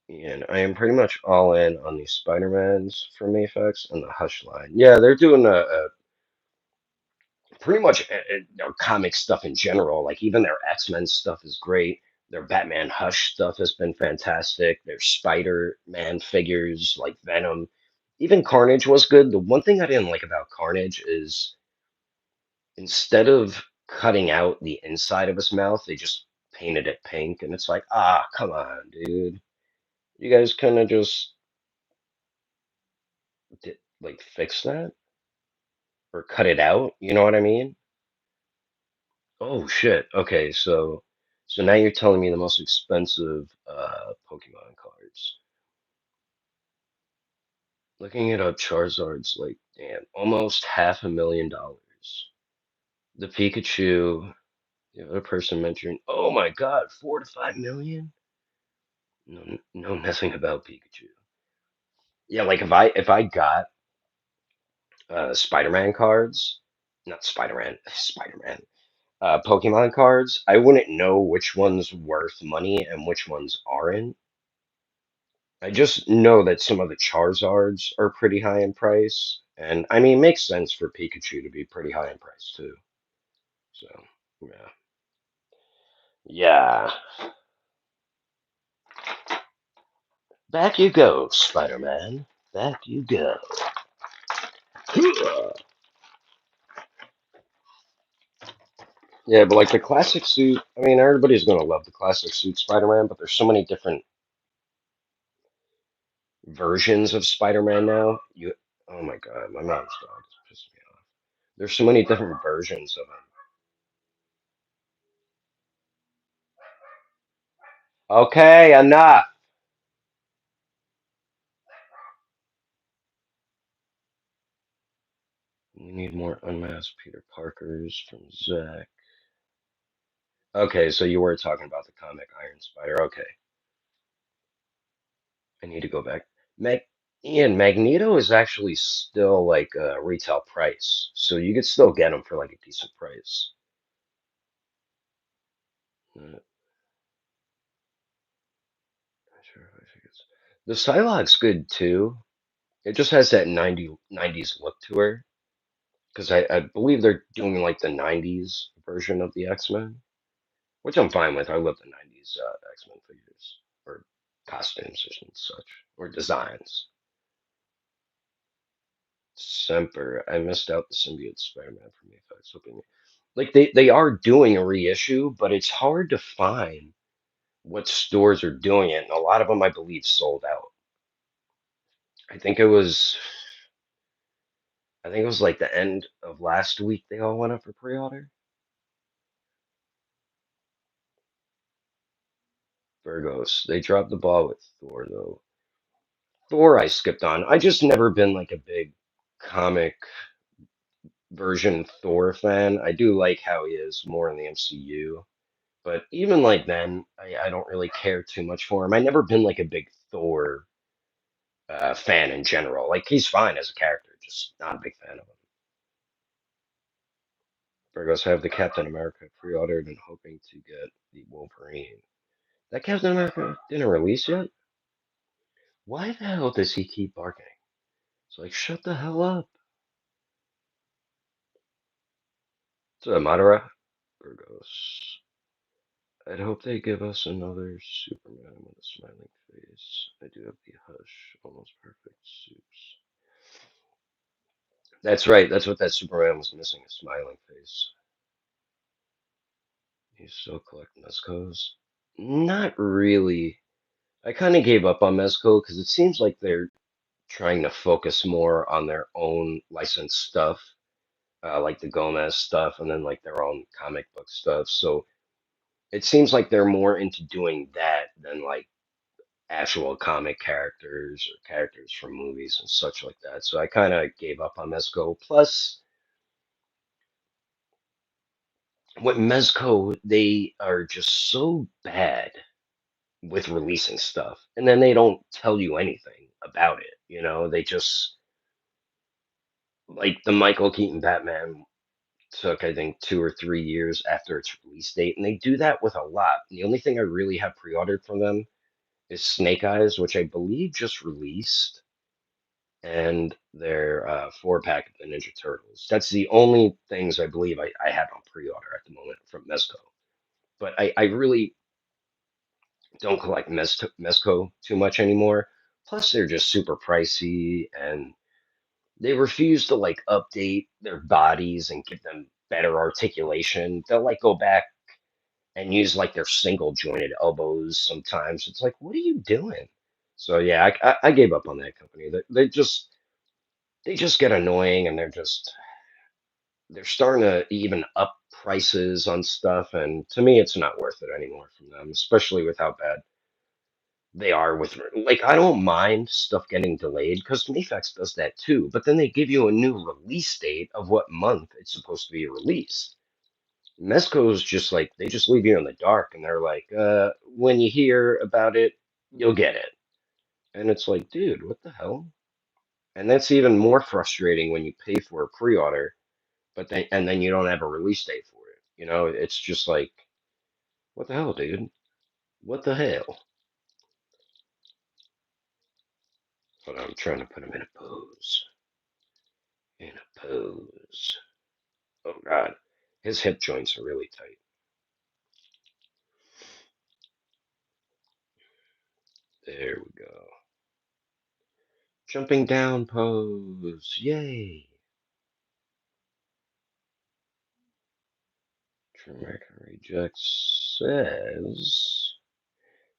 And I am pretty much all in on the Spider-Mans from Mayfix and the Hush line. Yeah, they're doing a pretty much their comic stuff in general. Like even their X-Men stuff is great. Their Batman Hush stuff has been fantastic. Their Spider-Man figures like Venom, even Carnage was good. The one thing I didn't like about Carnage is instead of cutting out the inside of his mouth, they just painted it pink, and it's like, come on, dude. You guys kind of just like fix that or cut it out. You know what I mean? Oh shit. Okay, so now you're telling me the most expensive Pokemon cards. Looking it up, Charizard's like, damn, almost $500,000. The Pikachu, the other person mentioned, oh my God, 4 to 5 million? No, no messing about Pikachu. Yeah, like if I got Spider-Man cards, not Spider-Man, Spider-Man, Pokemon cards, I wouldn't know which one's worth money and which ones aren't. I just know that some of the Charizards are pretty high in price, and I mean, it makes sense for Pikachu to be pretty high in price too. So, yeah. Yeah. Back you go, Spider-Man. Back you go. Yeah, but like the classic suit, I mean, everybody's gonna love the classic suit Spider-Man, but there's so many different versions of Spider-Man now. Oh my God, my mom's dog is pissing me off. There's so many different versions of him. Okay, enough. We need more unmasked Peter Parkers from Zach. Okay, so you were talking about the comic Iron Spider. Okay, I need to go back. Mag Ian, Magneto is actually still like a retail price, so you could still get him for like a decent price. Uh, sure if I think the Psylocke's good too. It just has that 90s look to her, because I believe they're doing like the 90s version of the X-Men, which I'm fine with. I love the 90s X-Men figures, or costumes or some such, or designs. Semper. I missed out the symbiote Spider-Man for me. If I was hoping, like they are doing a reissue, but it's hard to find what stores are doing it, and a lot of them, I believe, sold out. I think it was, I think it was like the end of last week. They all went up for pre-order. Virgos. They dropped the ball with Thor though. Thor, I skipped on. I just never been like a big comic version Thor fan. I do like how he is more in the MCU. But even like then, I don't really care too much for him. I never been like a big Thor fan in general. Like he's fine as a character, just not a big fan of him. Virgos have the Captain America pre-ordered and hoping to get the Wolverine. That Captain America didn't release yet? Why the hell does he keep barking? It's like, shut the hell up. It's a Madara. Virgos. I'd hope they give us another Superman with a smiling face. I do have the Hush, almost perfect suits. That's right. That's what that Superman was missing, a smiling face. You still collect Mezcos? Not really. I kind of gave up on Mezco because it seems like they're trying to focus more on their own licensed stuff, like the Gomez stuff, and then like their own comic book stuff. So it seems like they're more into doing that than like actual comic characters or characters from movies and such like that. So I kind of gave up on Mezco. Plus, with Mezco, they are just so bad with releasing stuff, and then they don't tell you anything about it. They just like the Michael Keaton Batman took, I think, 2 or 3 years after its release date, and they do that with a lot. The only thing I really have pre-ordered from them is Snake Eyes, which I believe just released, and their four-pack of the Ninja Turtles. That's the only things I believe I have on pre-order at the moment from Mezco. But I really don't collect Mezco too much anymore. Plus, they're just super pricey, and they refuse to like update their bodies and give them better articulation. They'll like go back and use like their single jointed elbows sometimes. It's like, what are you doing? So yeah, I gave up on that company. They just get annoying, and they're starting to even up prices on stuff, and to me, it's not worth it anymore from them, especially with how bad. They are with like I don't mind stuff getting delayed because Mayfax does that too. But then they give you a new release date of what month it's supposed to be released. Mezco's just like they just leave you in the dark and they're like, when you hear about it, you'll get it. And it's like, dude, what the hell? And that's even more frustrating when you pay for a pre-order, but then you don't have a release date for it. You know, it's just like, what the hell, dude? What the hell? But I'm trying to put him in a pose. In a pose. Oh God, his hip joints are really tight. There we go. Jumping down pose. Yay. Timebreaker Rejects says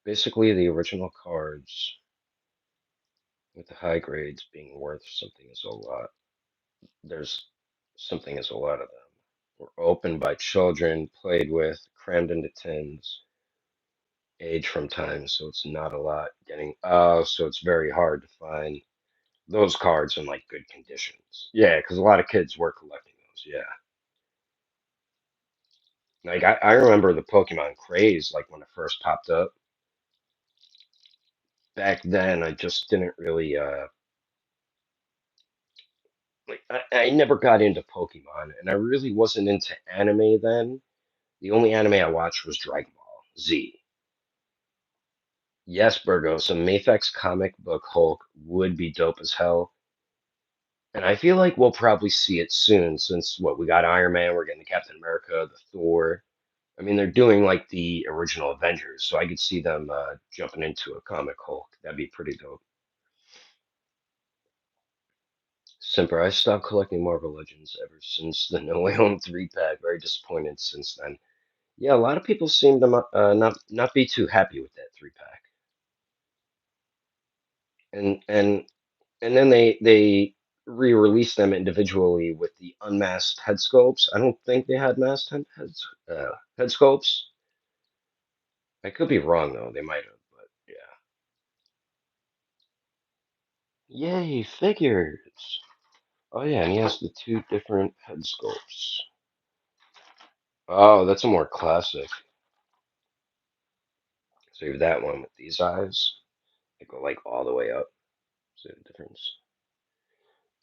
basically the original cards with the high grades being worth something is a lot. There's something is a lot of them. Were opened by children, played with, crammed into tins, aged from time, so it's not a lot getting. Oh, so it's very hard to find those cards in like good conditions. Yeah, because a lot of kids were collecting those. Yeah. Like I remember the Pokemon craze, like when it first popped up. Back then, I just didn't really like. I never got into Pokemon, and I really wasn't into anime then. The only anime I watched was Dragon Ball Z. Yes, Burgos, a Mafex comic book Hulk would be dope as hell. And I feel like we'll probably see it soon since what we got Iron Man, we're getting the Captain America, the Thor. I mean, they're doing like the original Avengers, so I could see them jumping into a comic Hulk. That'd be pretty dope. Simper, I stopped collecting Marvel Legends ever since the No Way Home 3 pack. Very disappointed since then. Yeah, a lot of people seem to not be too happy with that 3 pack. And and then they re-released them individually with the unmasked head sculpts. I don't think they had masked head sculpts. I could be wrong though. They might have, but yeah. Yay, figures! Oh yeah, and he has the two different head sculpts. Oh, that's a more classic. So you have that one with these eyes. They go like all the way up. See the difference?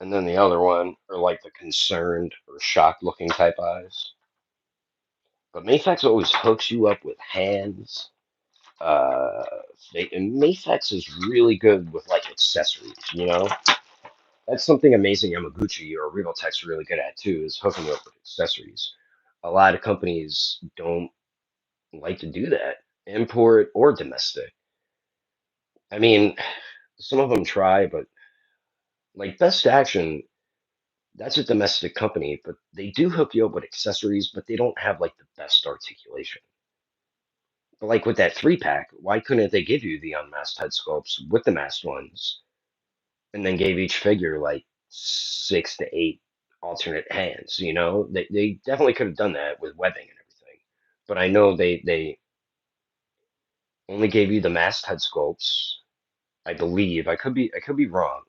And then the other one are like the concerned or shocked looking type eyes. But Mayfax always hooks you up with hands. Uh, and Mayfax is really good with like accessories, you know? That's something amazing Yamaguchi or Regaltech's really good at too, is hooking you up with accessories. A lot of companies don't like to do that, import or domestic. I mean, some of them try, but like Best Action, that's a domestic company, but they do hook you up with accessories, but they don't have like the best articulation. But like with that 3 pack, why couldn't they give you the unmasked head sculpts with the masked ones, and then gave each figure like 6 to 8 alternate hands? You know, they definitely could have done that with webbing and everything. But I know they only gave you the masked head sculpts. I believe I could be wrong,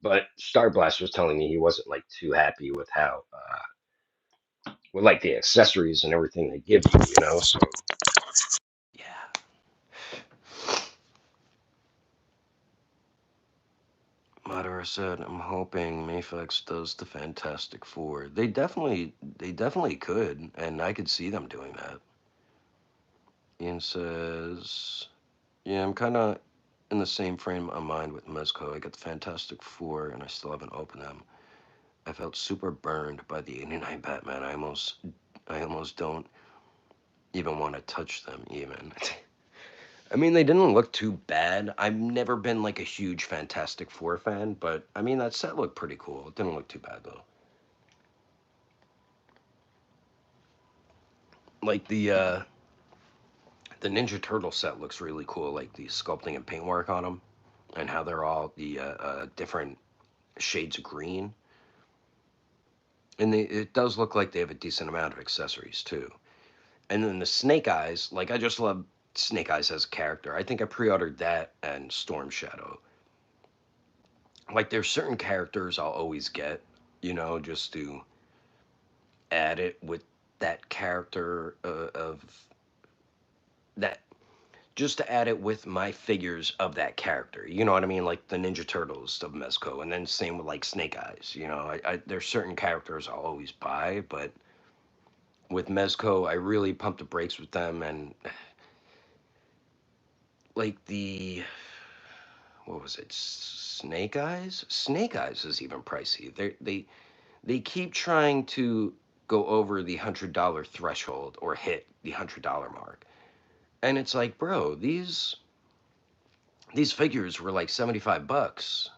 but Star Blast was telling me he wasn't like too happy with how with like the accessories and everything they give you. You know, so yeah. Madara said, "I'm hoping Mayflex does the Fantastic Four. They definitely could, and I could see them doing that." Ian says, "Yeah, I'm kind of in the same frame of mind with Mezco. I got the Fantastic Four, and I still haven't opened them. I felt super burned by the '89 Batman. I almost don't even want to touch them, even." I mean, they didn't look too bad. I've never been like a huge Fantastic Four fan, but I mean that set looked pretty cool. It didn't look too bad though. Like the Ninja Turtle set looks really cool, like the sculpting and paintwork on them, and how they're all the different shades of green. And it does look like they have a decent amount of accessories too. And then the Snake Eyes, like I just love Snake Eyes as a character. I think I pre-ordered that and Storm Shadow. Like there's certain characters I'll always get, just to add it with that character of that, just to add it with my figures of that character. You know what I mean? Like the Ninja Turtles of Mezco, and then same with like Snake Eyes. There's certain characters I'll always buy, but with Mezco, I really pumped the brakes with them, and like the what was it? Snake Eyes. Snake Eyes is even pricey. They keep trying to go over the $100 threshold or hit the $100 mark, and it's like, bro, these figures were like $75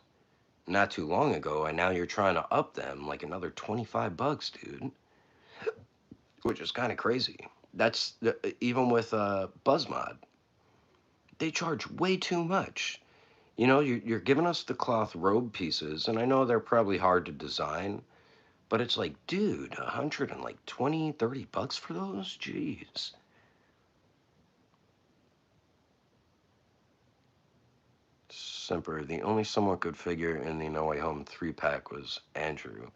not too long ago, and now you're trying to up them like another $25, dude, which is kind of crazy. That's even with Buzzmod, they charge way too much. You're giving us the cloth robe pieces, and I know they're probably hard to design, but it's like, dude, 100 and like 20, $30 for those? Jeez. Semper, the only somewhat good figure in the No Way Home 3-pack was Andrew,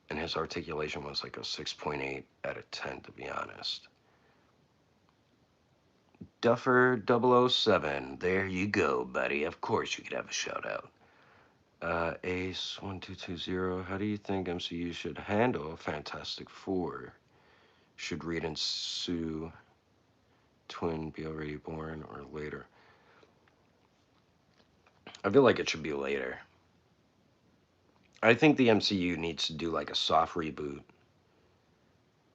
and his articulation was like a 6.8 out of 10, to be honest. Duffer 007, there you go, buddy. Of course you could have a shout out. Ace1220, how do you think MCU should handle Fantastic Four? Should Reed and Sue Twin be already born or later? I feel like it should be later. I think the MCU needs to do like a soft reboot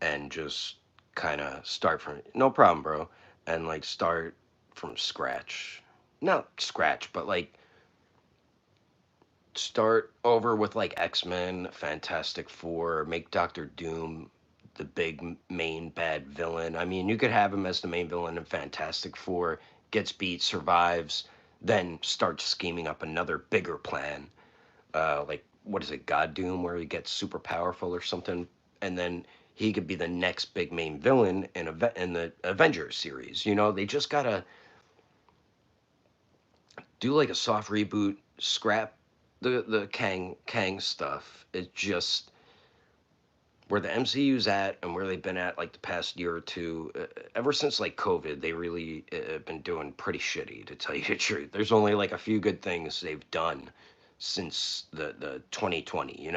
and just kind of start from no problem, bro, and like start from scratch. Not scratch, but like start over with like X-Men, Fantastic Four, make Doctor Doom the big main bad villain. I mean, you could have him as the main villain in Fantastic Four, gets beat, survives, then starts scheming up another bigger plan. Like what is it, God Doom, where he gets super powerful or something, and then he could be the next big main villain in the Avengers series. They just gotta do like a soft reboot, scrap the Kang stuff. It's just where the MCU's at and where they've been at like the past year or two. Ever since like COVID, they really have been doing pretty shitty, to tell you the truth. There's only like a few good things they've done since the 2020.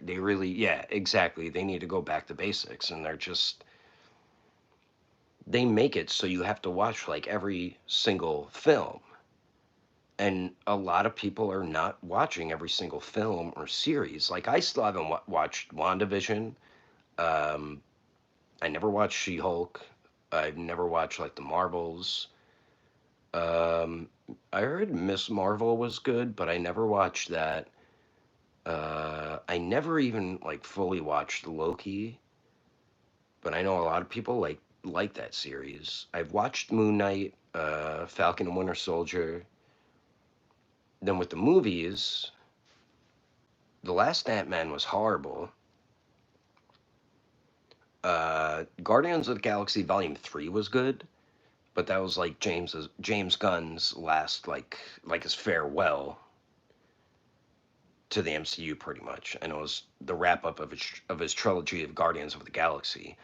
They really, yeah, exactly. They need to go back to basics, and they make it so you have to watch like every single film, and a lot of people are not watching every single film or series. Like I still haven't watched WandaVision. um I never watched She-Hulk. I've never watched like the Marvels. um I heard Miss Marvel was good, but I never watched that. I never even like fully watched Loki, but I know a lot of people like that series. I've watched Moon Knight, Falcon and Winter Soldier. Then with the movies, the last Ant-Man was horrible. Guardians of the Galaxy Volume 3 was good, but that was like James Gunn's last like his farewell to the MCU pretty much, and it was the wrap up of his trilogy of Guardians of the Galaxy.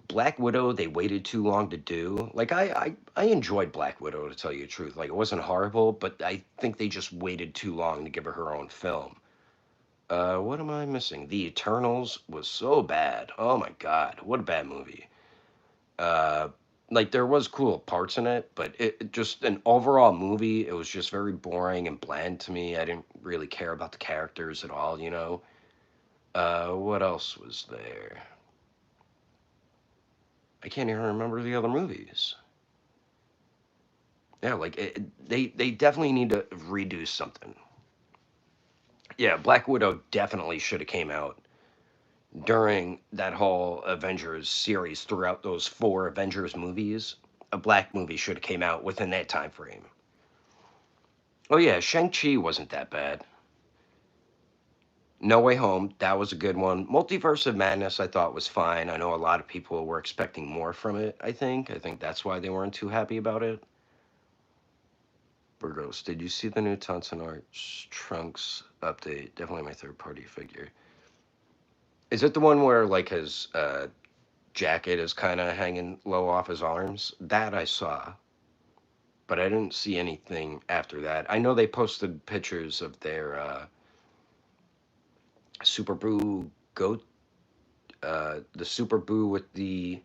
Black Widow, they waited too long to do. Like I enjoyed Black Widow, to tell you the truth. Like it wasn't horrible, but I think they just waited too long to give her own film. What am I missing? The Eternals was so bad. Oh my god, what a bad movie. Uh, like there was cool parts in it, but it just an overall movie. It was just very boring and bland to me. I didn't really care about the characters at all. What else was there? I can't even remember the other movies. Yeah, like they definitely need to redo something. Yeah, Black Widow definitely should have came out during that whole Avengers series. Throughout those four Avengers movies, a Black movie should have came out within that time frame. Oh yeah, Shang-Chi wasn't that bad. No Way Home, that was a good one. Multiverse of Madness, I thought was fine. I know a lot of people were expecting more from it. I think that's why they weren't too happy about it. Burgos, did you see the new Tonson Arts Trunks update? Definitely my third party figure. Is it the one where like his jacket is kind of hanging low off his arms? That I saw, but I didn't see anything after that. I know they posted pictures of their Super Boo goat, the Super Boo with the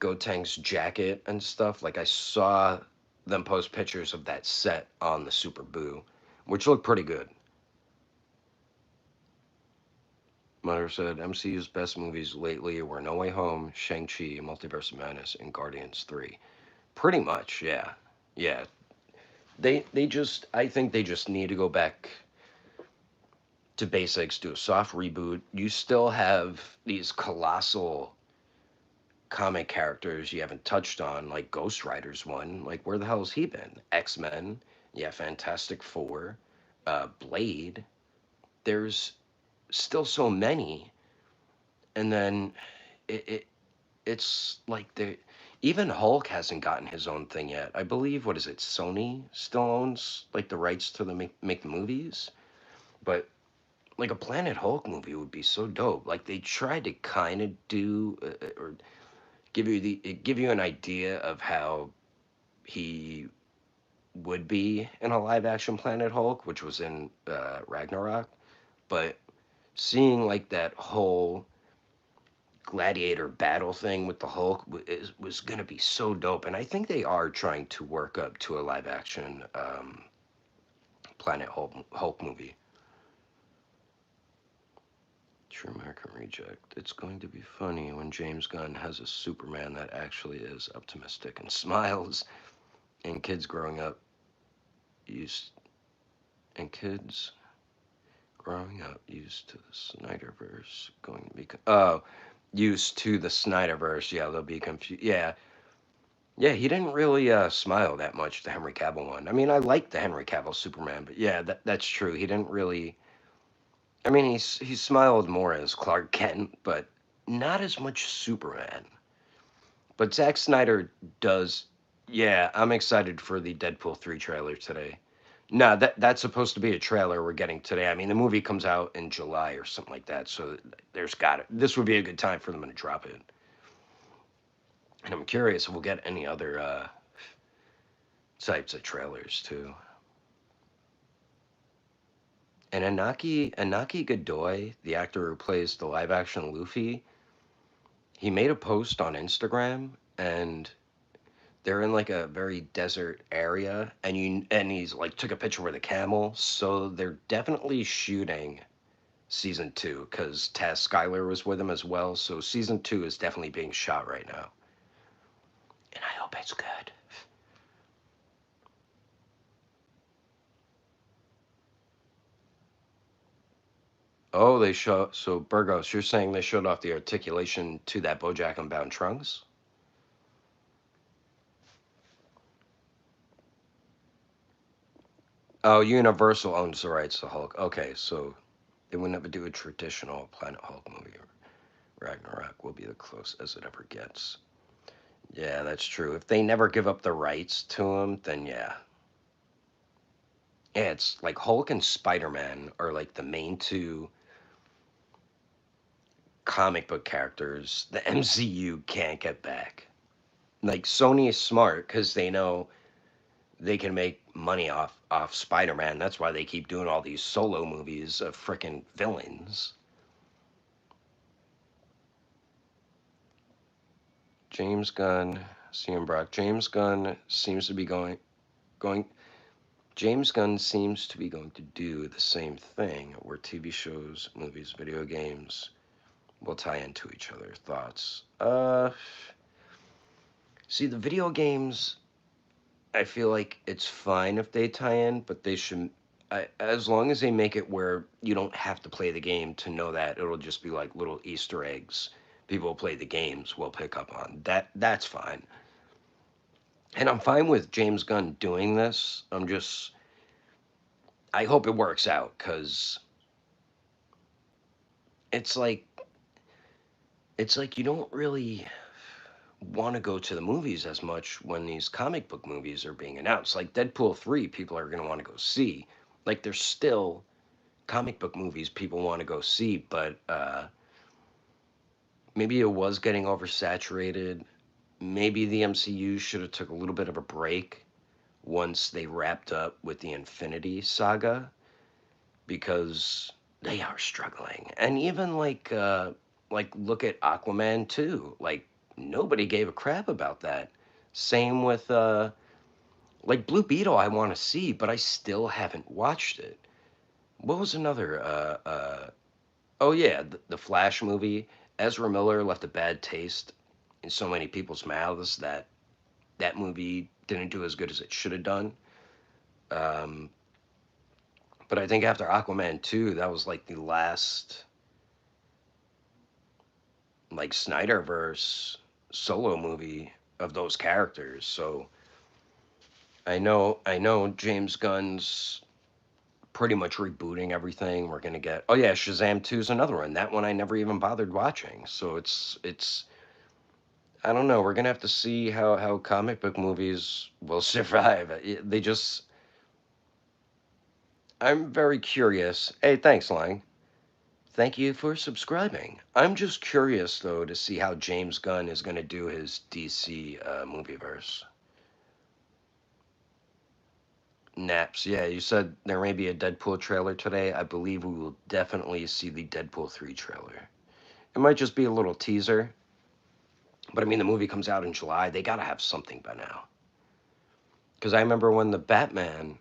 Gotenks jacket and stuff. Like I saw them post pictures of that set on the Super Boo, which looked pretty good. Mother said MCU's best movies lately were No Way Home, Shang-Chi, Multiverse of Madness, and Guardians 3. Pretty much, yeah. Yeah. They just I think they just need to go back to basics, do a soft reboot. You still have these colossal comic characters you haven't touched on, like Ghost Rider's one. Like where the hell has he been? X-Men, yeah, Fantastic Four, Blade. There's still so many, and then it it's like the even Hulk hasn't gotten his own thing yet. I believe what is it? Sony still owns like the rights to the make the movies, but like a Planet Hulk movie would be so dope. Like they tried to kind of do or give you an idea of how he would be in a live action Planet Hulk, which was in Ragnarok, but seeing like that whole gladiator battle thing with the Hulk was going to be so dope. And I think they are trying to work up to a live action Planet Hulk movie. True American Reject. It's going to be funny when James Gunn has a Superman that actually is optimistic and smiles, and kids growing up used and kids growing up used to the Snyderverse going to be used to the Snyderverse. Yeah, they'll be confused. Yeah, yeah, he didn't really smile that much, the Henry Cavill one. I mean, I like the Henry Cavill Superman, but yeah, that's true. He didn't really. I mean, he smiled more as Clark Kent, but not as much Superman. But Zack Snyder does. Yeah, I'm excited for the Deadpool 3 trailer today. No, that's supposed to be a trailer we're getting today. I mean, the movie comes out in July or something like that, so there's got it. This would be a good time for them to drop it. And I'm curious if we'll get any other types of trailers too. And Anaki Godoy, the actor who plays the live action Luffy, he made a post on Instagram and they're in like a very desert area and he's like took a picture with a camel. So they're definitely shooting season two because Taz Skylar was with him as well. So season two is definitely being shot right now. And I hope it's good. Oh, they show so Burgos, you're saying they showed off the articulation to that Bojack Unbound Trunks? Oh, Universal owns the rights to Hulk. Okay, so they would never do a traditional Planet Hulk movie. Ragnarok will be the closest as it ever gets. Yeah, that's true. If they never give up the rights to him, then yeah. Yeah, it's like Hulk and Spider-Man are like the main two comic book characters the MCU can't get back. Like Sony is smart because they know they can make money off Spider-Man. That's why they keep doing all these solo movies of freaking villains. James Gunn, CM Brock. Going. James Gunn seems to be going to do the same thing, where TV shows, movies, video games will tie into each other. Thoughts? See, the video games, I feel like it's fine if they tie in, but they should. As long as they make it where you don't have to play the game to know that, it'll just be like little Easter eggs. People who play the games will pick up on that. That's fine, and I'm fine with James Gunn doing this. I hope it works out because it's like you don't really want to go to the movies as much when these comic book movies are being announced. Like Deadpool 3, people are going to want to go see. Like there's still comic book movies people want to go see, but maybe it was getting oversaturated. Maybe the MCU should have took a little bit of a break once they wrapped up with the Infinity Saga because they are struggling. And even like look at Aquaman 2. Like nobody gave a crap about that. Same with like Blue Beetle I want to see, but I still haven't watched it. What was another oh yeah, the Flash movie. Ezra Miller left a bad taste in so many people's mouths that that movie didn't do as good as it should have done. Um, but I think after Aquaman 2, that was like the last like Snyderverse solo movie of those characters. So I know James Gunn's pretty much rebooting everything. We're gonna get, oh yeah, Shazam 2 is another one. That one I never even bothered watching. So it's I don't know. We're gonna have to see how comic book movies will survive. They just I'm very curious. Hey, thanks, Lang. Thank you for subscribing. I'm just curious though to see how James Gunn is gonna do his DC movieverse. Naps. Yeah, you said there may be a Deadpool trailer today. I believe we will definitely see the Deadpool 3 trailer. It might just be a little teaser, but I mean, the movie comes out in July. They got to have something by now. Because I remember when the Batman,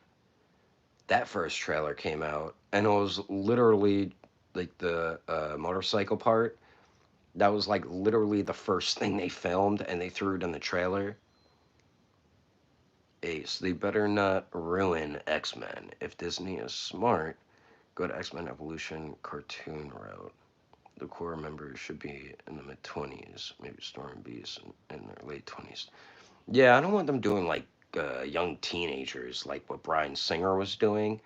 that first trailer came out, and it was literally like the motorcycle part. That was like literally the first thing they filmed, and they threw it in the trailer. Ace, they better not ruin X Men. If Disney is smart, go to X Men Evolution cartoon route. The core members should be in the mid 20s, maybe Storm Beast in their late 20s. Yeah, I don't want them doing like young teenagers like what Bryan Singer was doing.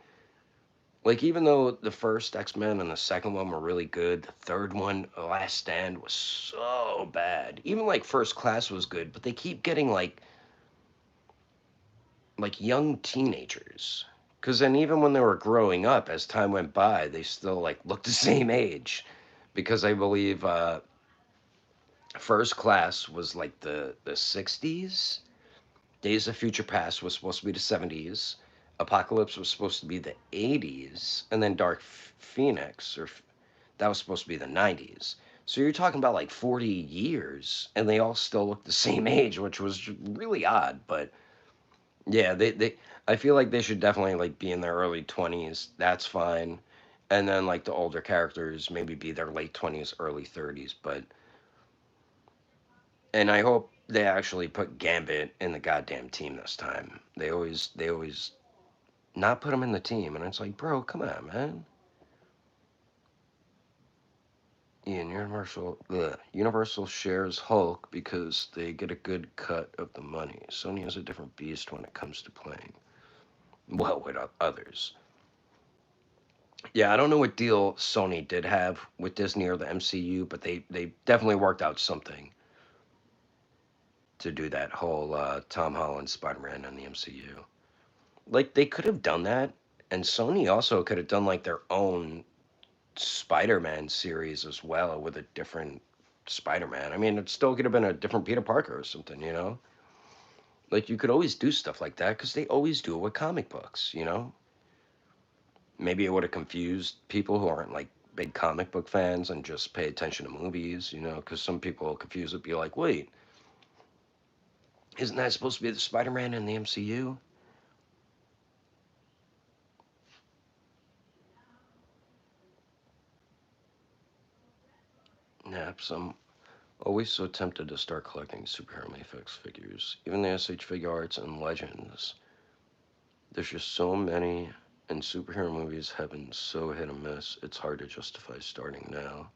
Like, even though the first X Men and the second one were really good, the third one, The Last Stand, was so bad. Even like First Class was good, but they keep getting like young teenagers. Because then even when they were growing up, as time went by, they still like looked the same age. Because I believe First Class was like the 60s. Days of Future Past was supposed to be the 70s. Apocalypse was supposed to be the 80s. And then Dark Phoenix, that was supposed to be the 90s. So you're talking about like 40 years, and they all still look the same age, which was really odd. But yeah, I feel like they should definitely like be in their early 20s. That's fine. And then like the older characters maybe be their late 20s, early 30s. But and I hope they actually put Gambit in the goddamn team this time. They always not put him in the team, and it's like, bro, come on, man. Ian, Universal shares Hulk because they get a good cut of the money. Sony is a different beast when it comes to playing well with others. Yeah, I don't know what deal Sony did have with Disney or the MCU, but they definitely worked out something to do that whole Tom Holland Spider-Man in the MCU. Like they could have done that, and Sony also could have done like their own Spider-Man series as well with a different Spider-Man. I mean, it still could have been a different Peter Parker or something, you know? Like you could always do stuff like that because they always do it with comic books, you know? Maybe it would have confused people who aren't like big comic book fans and just pay attention to movies, you know? Because some people confuse it, be like, wait, isn't that supposed to be the Spider-Man in the MCU? Naps. I'm always so tempted to start collecting superhero Mayfix figures. Even the SH Figure Arts and Legends. There's just so many, and superhero movies have been so hit and miss, it's hard to justify starting now.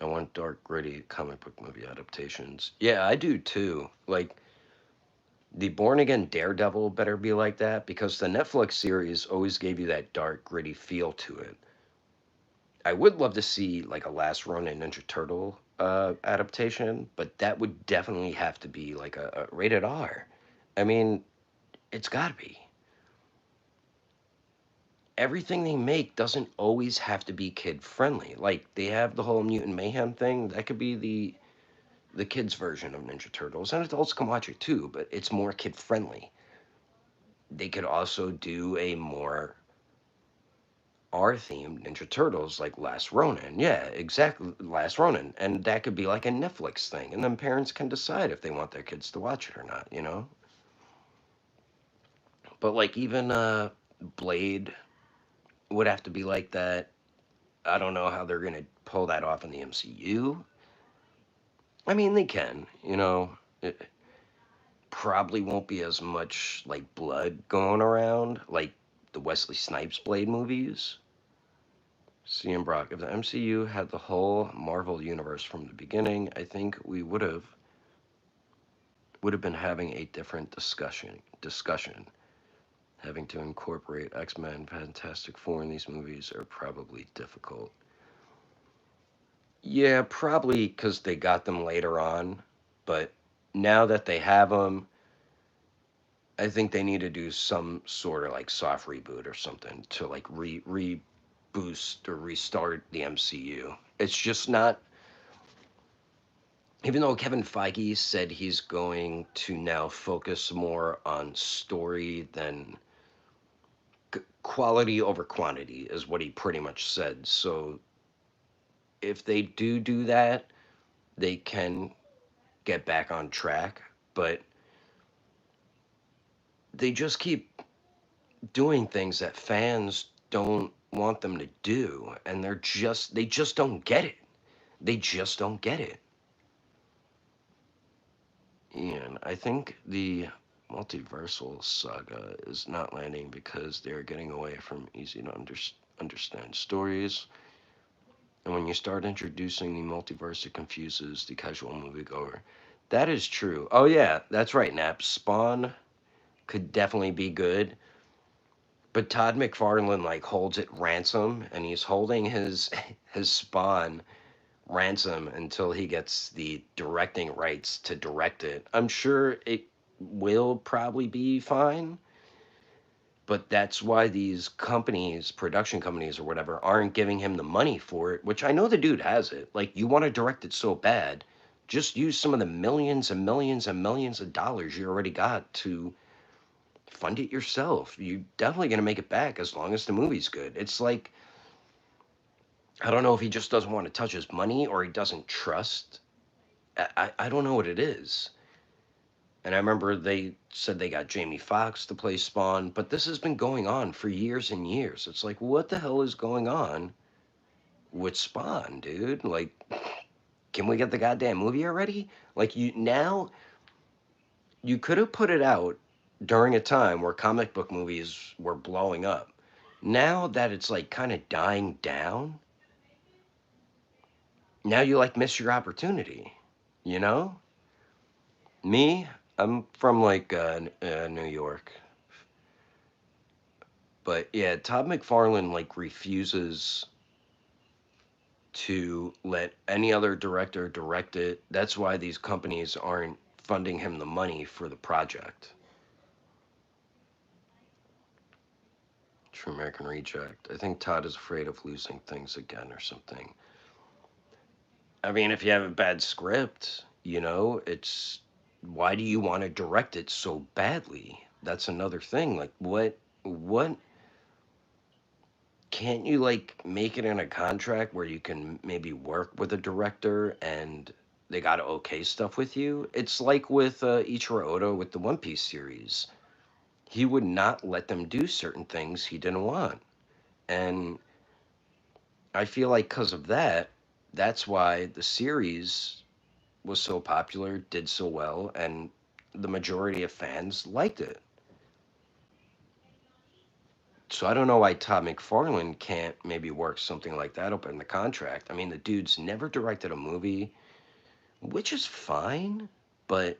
I want dark, gritty comic book movie adaptations. Yeah, I do too. Like, the Born Again Daredevil better be like that because the Netflix series always gave you that dark, gritty feel to it. I would love to see like a Last Ronin Ninja Turtle adaptation, but that would definitely have to be like a rated R. I mean, it's got to be. Everything they make doesn't always have to be kid friendly. Like they have the whole Mutant Mayhem thing. That could be the kids version of Ninja Turtles, and adults can watch it too, but it's more kid friendly. They could also do a more R themed Ninja Turtles like Last Ronin. Yeah, exactly, Last Ronin, and that could be like a Netflix thing, and then parents can decide if they want their kids to watch it or not. But like even Blade would have to be like that. I don't know how they're gonna pull that off in the MCU. I mean, they can. It probably won't be as much like blood going around like the Wesley Snipes Blade movies. CM Brock, if the MCU had the whole Marvel universe from the beginning, I think we would have been having a different discussion. Having to incorporate X-Men, Fantastic Four in these movies are probably difficult. Yeah, probably because they got them later on, but now that they have them, I think they need to do some sort of like soft reboot or something to like re boost or restart the MCU. It's just not. Even though Kevin Feige said he's going to now focus more on story than quality over quantity, is what he pretty much said. So if they do that, they can get back on track. But they just keep doing things that fans don't want them to do, and they just don't get it. They just don't get it. And I think the multiversal saga is not landing because they're getting away from easy to understand stories. And when you start introducing the multiverse, it confuses the casual moviegoer. That is true. Oh yeah, that's right, Nap. Spawn could definitely be good, but Todd McFarlane like holds it ransom, and he's holding his his Spawn ransom until he gets the directing rights to direct it. I'm sure it will probably be fine, but that's why these companies, production companies or whatever, aren't giving him the money for it, which I know the dude has it. Like, you want to direct it so bad, just use some of the millions and millions and millions of dollars you already got to fund it yourself. You're definitely going to make it back as long as the movie's good. It's like, I don't know if he just doesn't want to touch his money or he doesn't trust. I don't know what it is. And I remember they said they got Jamie Foxx to play Spawn, but this has been going on for years and years. It's like, what the hell is going on with Spawn, dude? Like, can we get the goddamn movie already? Like, you could have put it out during a time where comic book movies were blowing up. Now that it's like kind of dying down, now you like miss your opportunity, you know? Me, I'm from like New York. But yeah, Todd McFarlane like refuses to let any other director direct it. That's why these companies aren't funding him the money for the project. True American Reject. I think Todd is afraid of losing things again or something. I mean, if you have a bad script, it's why do you want to direct it so badly? That's another thing. Like what can't you like make it in a contract where you can maybe work with a director and they got to okay stuff with you? It's like with Ichiro Oda with the One Piece series. He would not let them do certain things he didn't want. And I feel like because of that, that's why the series was so popular, did so well, and the majority of fans liked it. So I don't know why Todd McFarlane can't maybe work something like that up in the contract. I mean, the dude's never directed a movie, which is fine, but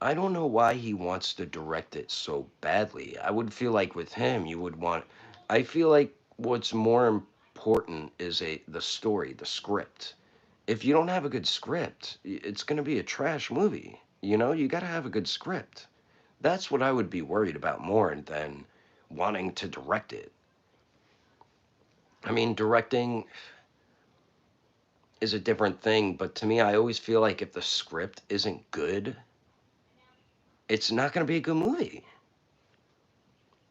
I don't know why he wants to direct it so badly. I would feel like with him, you would want. I feel like what's more. important is the story, the script. If you don't have a good script, it's going to be a trash movie. You know, you got to have a good script. That's what I would be worried about more than wanting to direct it. I mean, directing is a different thing, but to me, I always feel like if the script isn't good, it's not going to be a good movie.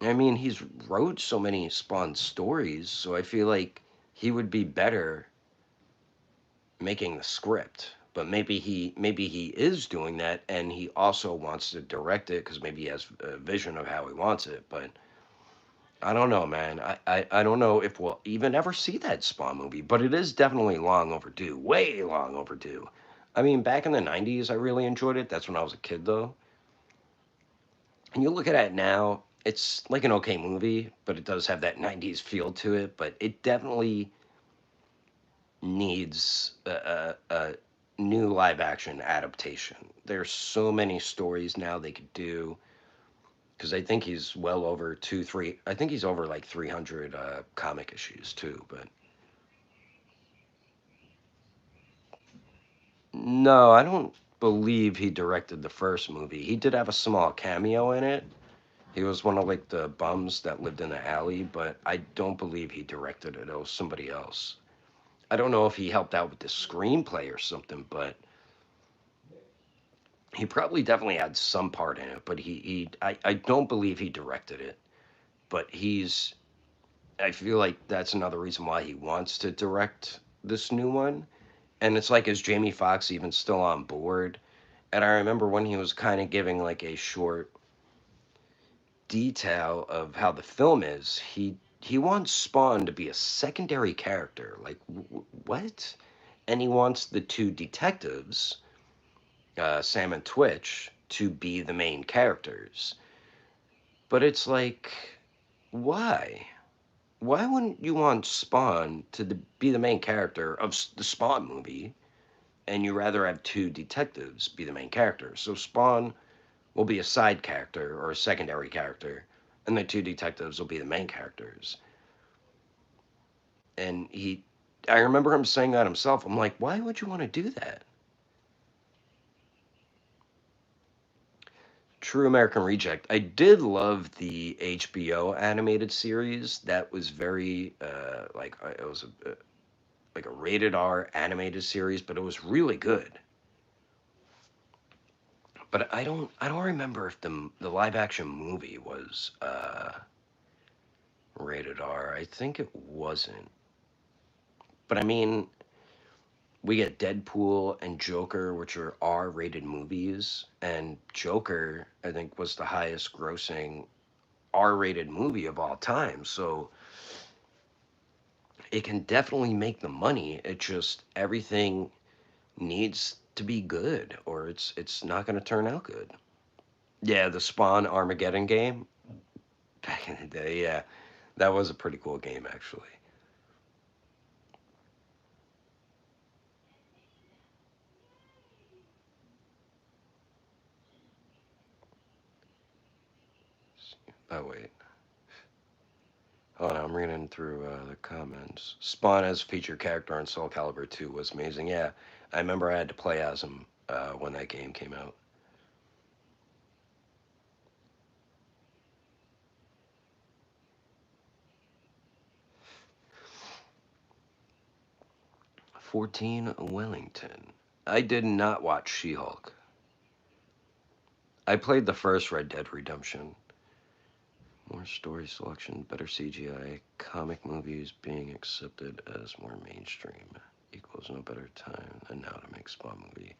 I mean, he's wrote so many Spawn stories, so I feel like he would be better making the script. But maybe he is doing that, and he also wants to direct it because maybe he has a vision of how he wants it. But I don't know, man. I don't know if we'll even ever see that Spawn movie, but it is definitely long overdue, way long overdue. I mean, back in the 90s, I really enjoyed it. That's when I was a kid, though. And you look at it now, it's like an okay movie, but it does have that 90s feel to it. But it definitely needs a new live action adaptation. There's so many stories now they could do because I think he's well over two, three. I think he's over like 300 comic issues too. But no, I don't believe he directed the first movie. He did have a small cameo in it. He was one of like the bums that lived in the alley, but I don't believe he directed it. It was somebody else. I don't know if he helped out with the screenplay or something, but he probably definitely had some part in it. But I don't believe he directed it. But I feel like that's another reason why he wants to direct this new one. And it's like, is Jamie Foxx even still on board? And I remember when he was kind of giving like a short detail of how the film is, he wants Spawn to be a secondary character. Like, what? And he wants the two detectives, Sam and Twitch, to be the main characters. But it's like, why? Why wouldn't you want Spawn to be the main character of the Spawn movie, and you rather have two detectives be the main characters? So Spawn will be a side character or a secondary character, and the two detectives will be the main characters. And I remember him saying that himself. I'm like, why would you want to do that? True American Reject. I did love the HBO animated series. That was very it was like a rated R animated series, but it was really good. But I don't remember if the live action movie was rated R. I think it wasn't. But I mean, we get Deadpool and Joker, which are R-rated movies, and Joker, I think, was the highest grossing R-rated movie of all time. So it can definitely make the money. It just everything needs to be good, or it's not going to turn out good. Yeah, the Spawn Armageddon game back in the day. Yeah, that was a pretty cool game actually. 'Wait. Oh, no, I'm reading through the comments. Spawn as featured character in Soul Calibur 2 was amazing. Yeah, I remember I had to play as him when that game came out. 14 Wellington. I did not watch She-Hulk. I played the first Red Dead Redemption. More story selection, better CGI, comic movies being accepted as more mainstream equals no better time than now to make Spawn movie.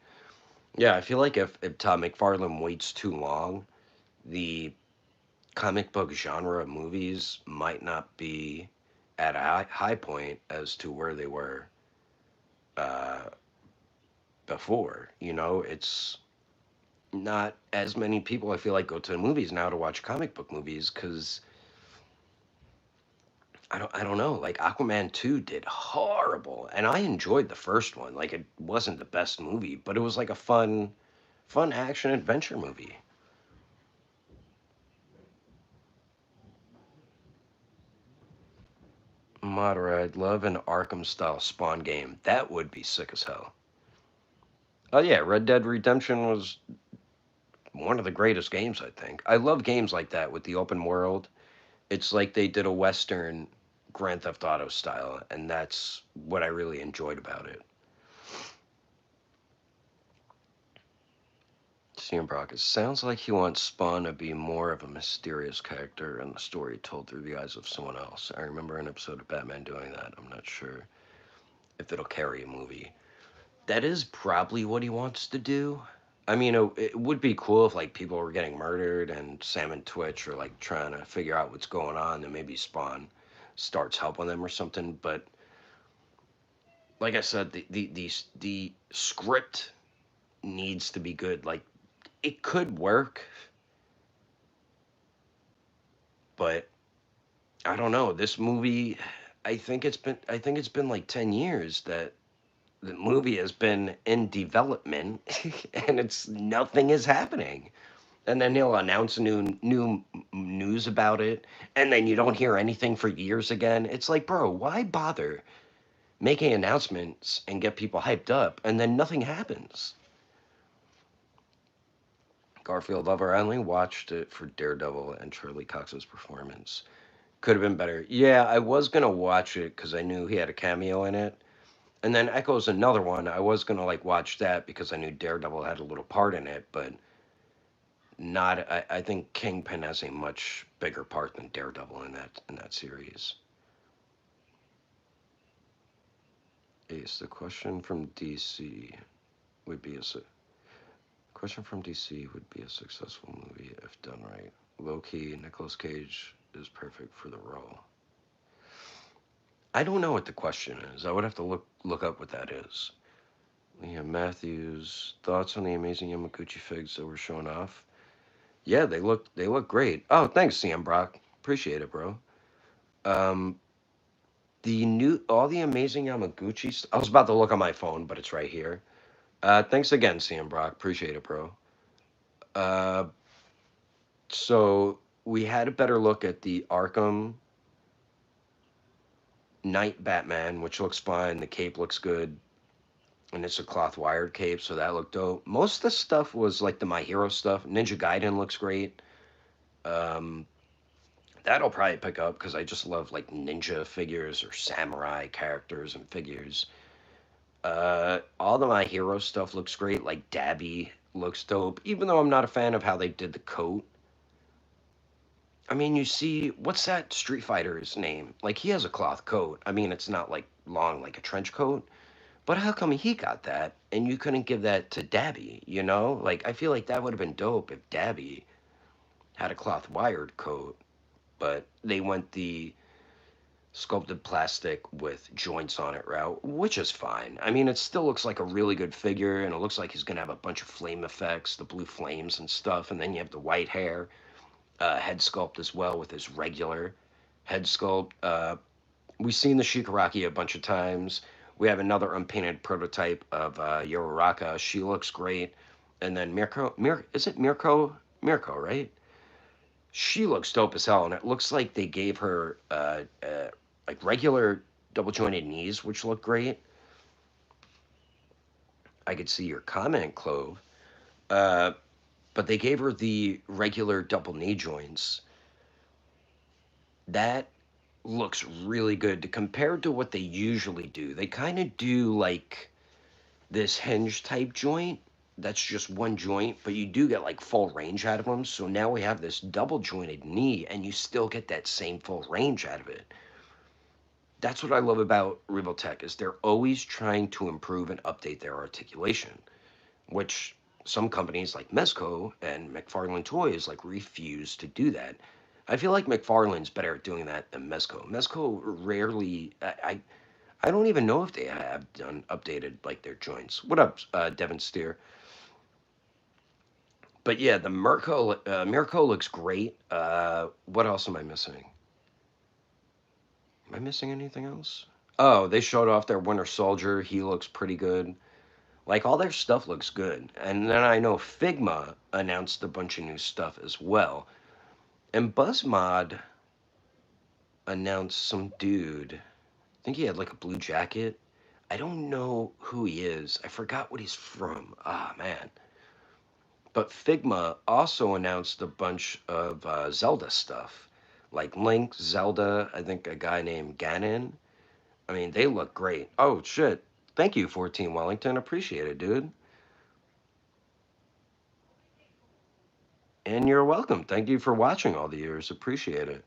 Yeah, I feel like if Todd McFarlane waits too long, the comic book genre of movies might not be at a high point as to where they were uh, before. You know, it's not as many people I feel like go to the movies now to watch comic book movies because I don't know. Like Aquaman 2 did horrible, and I enjoyed the first one. Like it wasn't the best movie, but it was like a fun action adventure movie. Modder, I'd love an Arkham style Spawn game. That would be sick as hell. Oh yeah, Red Dead Redemption was one of the greatest games, I think. I love games like that with the open world. It's like they did a Western Grand Theft Auto style, and that's what I really enjoyed about it. CM Brock, it sounds like he wants Spawn to be more of a mysterious character and the story told through the eyes of someone else. I remember an episode of Batman doing that. I'm not sure if it'll carry a movie. That is probably what he wants to do. I mean, it would be cool if like people were getting murdered and Sam and Twitch are like trying to figure out what's going on, and maybe Spawn starts helping them or something. But like I said, the script needs to be good. Like it could work, but I don't know. This movie, I think it's been like 10 years that the movie has been in development, and it's nothing is happening. And then he'll announce new news about it, and then you don't hear anything for years again. It's like, bro, why bother making announcements and get people hyped up, and then nothing happens? Garfield Lover, I only watched it for Daredevil and Charlie Cox's performance. Could have been better. Yeah, I was gonna watch it because I knew he had a cameo in it. And then Echo's another one. I was gonna like watch that because I knew Daredevil had a little part in it, but not. I think Kingpin has a much bigger part than Daredevil in that series. Ace, the question from DC would be a successful movie if done right. Low key, Nicolas Cage is perfect for the role. I don't know what the question is. I would have to look up what that is. Liam Matthews, thoughts on the amazing Yamaguchi figs that were shown off? Yeah, they look great. Oh, thanks, CM Brock. Appreciate it, bro. Um, all the amazing Yamaguchi. I was about to look on my phone, but it's right here. Thanks again, CM Brock. Appreciate it, bro. Uh, so we had a better look at the Arkham Knight Batman, which looks fine. The cape looks good, and it's a cloth wired cape, so that looked dope. Most of the stuff was like the My Hero stuff. Ninja Gaiden looks great. Um, that'll probably pick up because I just love like ninja figures or samurai characters and figures. All the My Hero stuff looks great. Like Dabby looks dope, even though I'm not a fan of how they did the coat. I mean, you see, what's that Street Fighter's name? Like, he has a cloth coat. I mean, it's not like long like a trench coat, but how come he got that and you couldn't give that to Dabby, you know? Like, I feel like that would have been dope if Dabby had a cloth wired coat, but they went the sculpted plastic with joints on it route, which is fine. I mean, it still looks like a really good figure, and it looks like he's gonna have a bunch of flame effects, the blue flames and stuff, and then you have the white hair, head sculpt as well with his regular head sculpt. We've seen the Shikaraki a bunch of times. We have another unpainted prototype of Yororaka. She looks great. And then is it Mirko? Mirko, right? She looks dope as hell, and it looks like they gave her like regular double jointed knees, which look great. I could see your comment, Clove. Uh, but they gave her the regular double knee joints. That looks really good compared to what they usually do. They kind of do like this hinge type joint that's just one joint, but you do get like full range out of them. So now we have this double jointed knee, and you still get that same full range out of it. That's what I love about Revoltech is they're always trying to improve and update their articulation, which some companies like Mezco and McFarlane Toys like refuse to do that. I feel like McFarlane's better at doing that than Mezco. Mezco rarely, I don't even know if they have done updated like their joints. What up, Devin Steer? But yeah, the Mirko looks great. What else am I missing? Am I missing anything else? Oh, they showed off their Winter Soldier. He looks pretty good. Like all their stuff looks good. And then I know Figma announced a bunch of new stuff as well. And BuzzMod announced some dude. think he had like a blue jacket. I don't know who he is. I forgot what he's from. Ah, man. But Figma also announced a bunch of Zelda stuff, like Link, Zelda, I think a guy named Ganon. I mean, they look great. Oh, shit. Thank you, 14 Wellington. Appreciate it, dude. And you're welcome. Thank you for watching all the years. Appreciate it.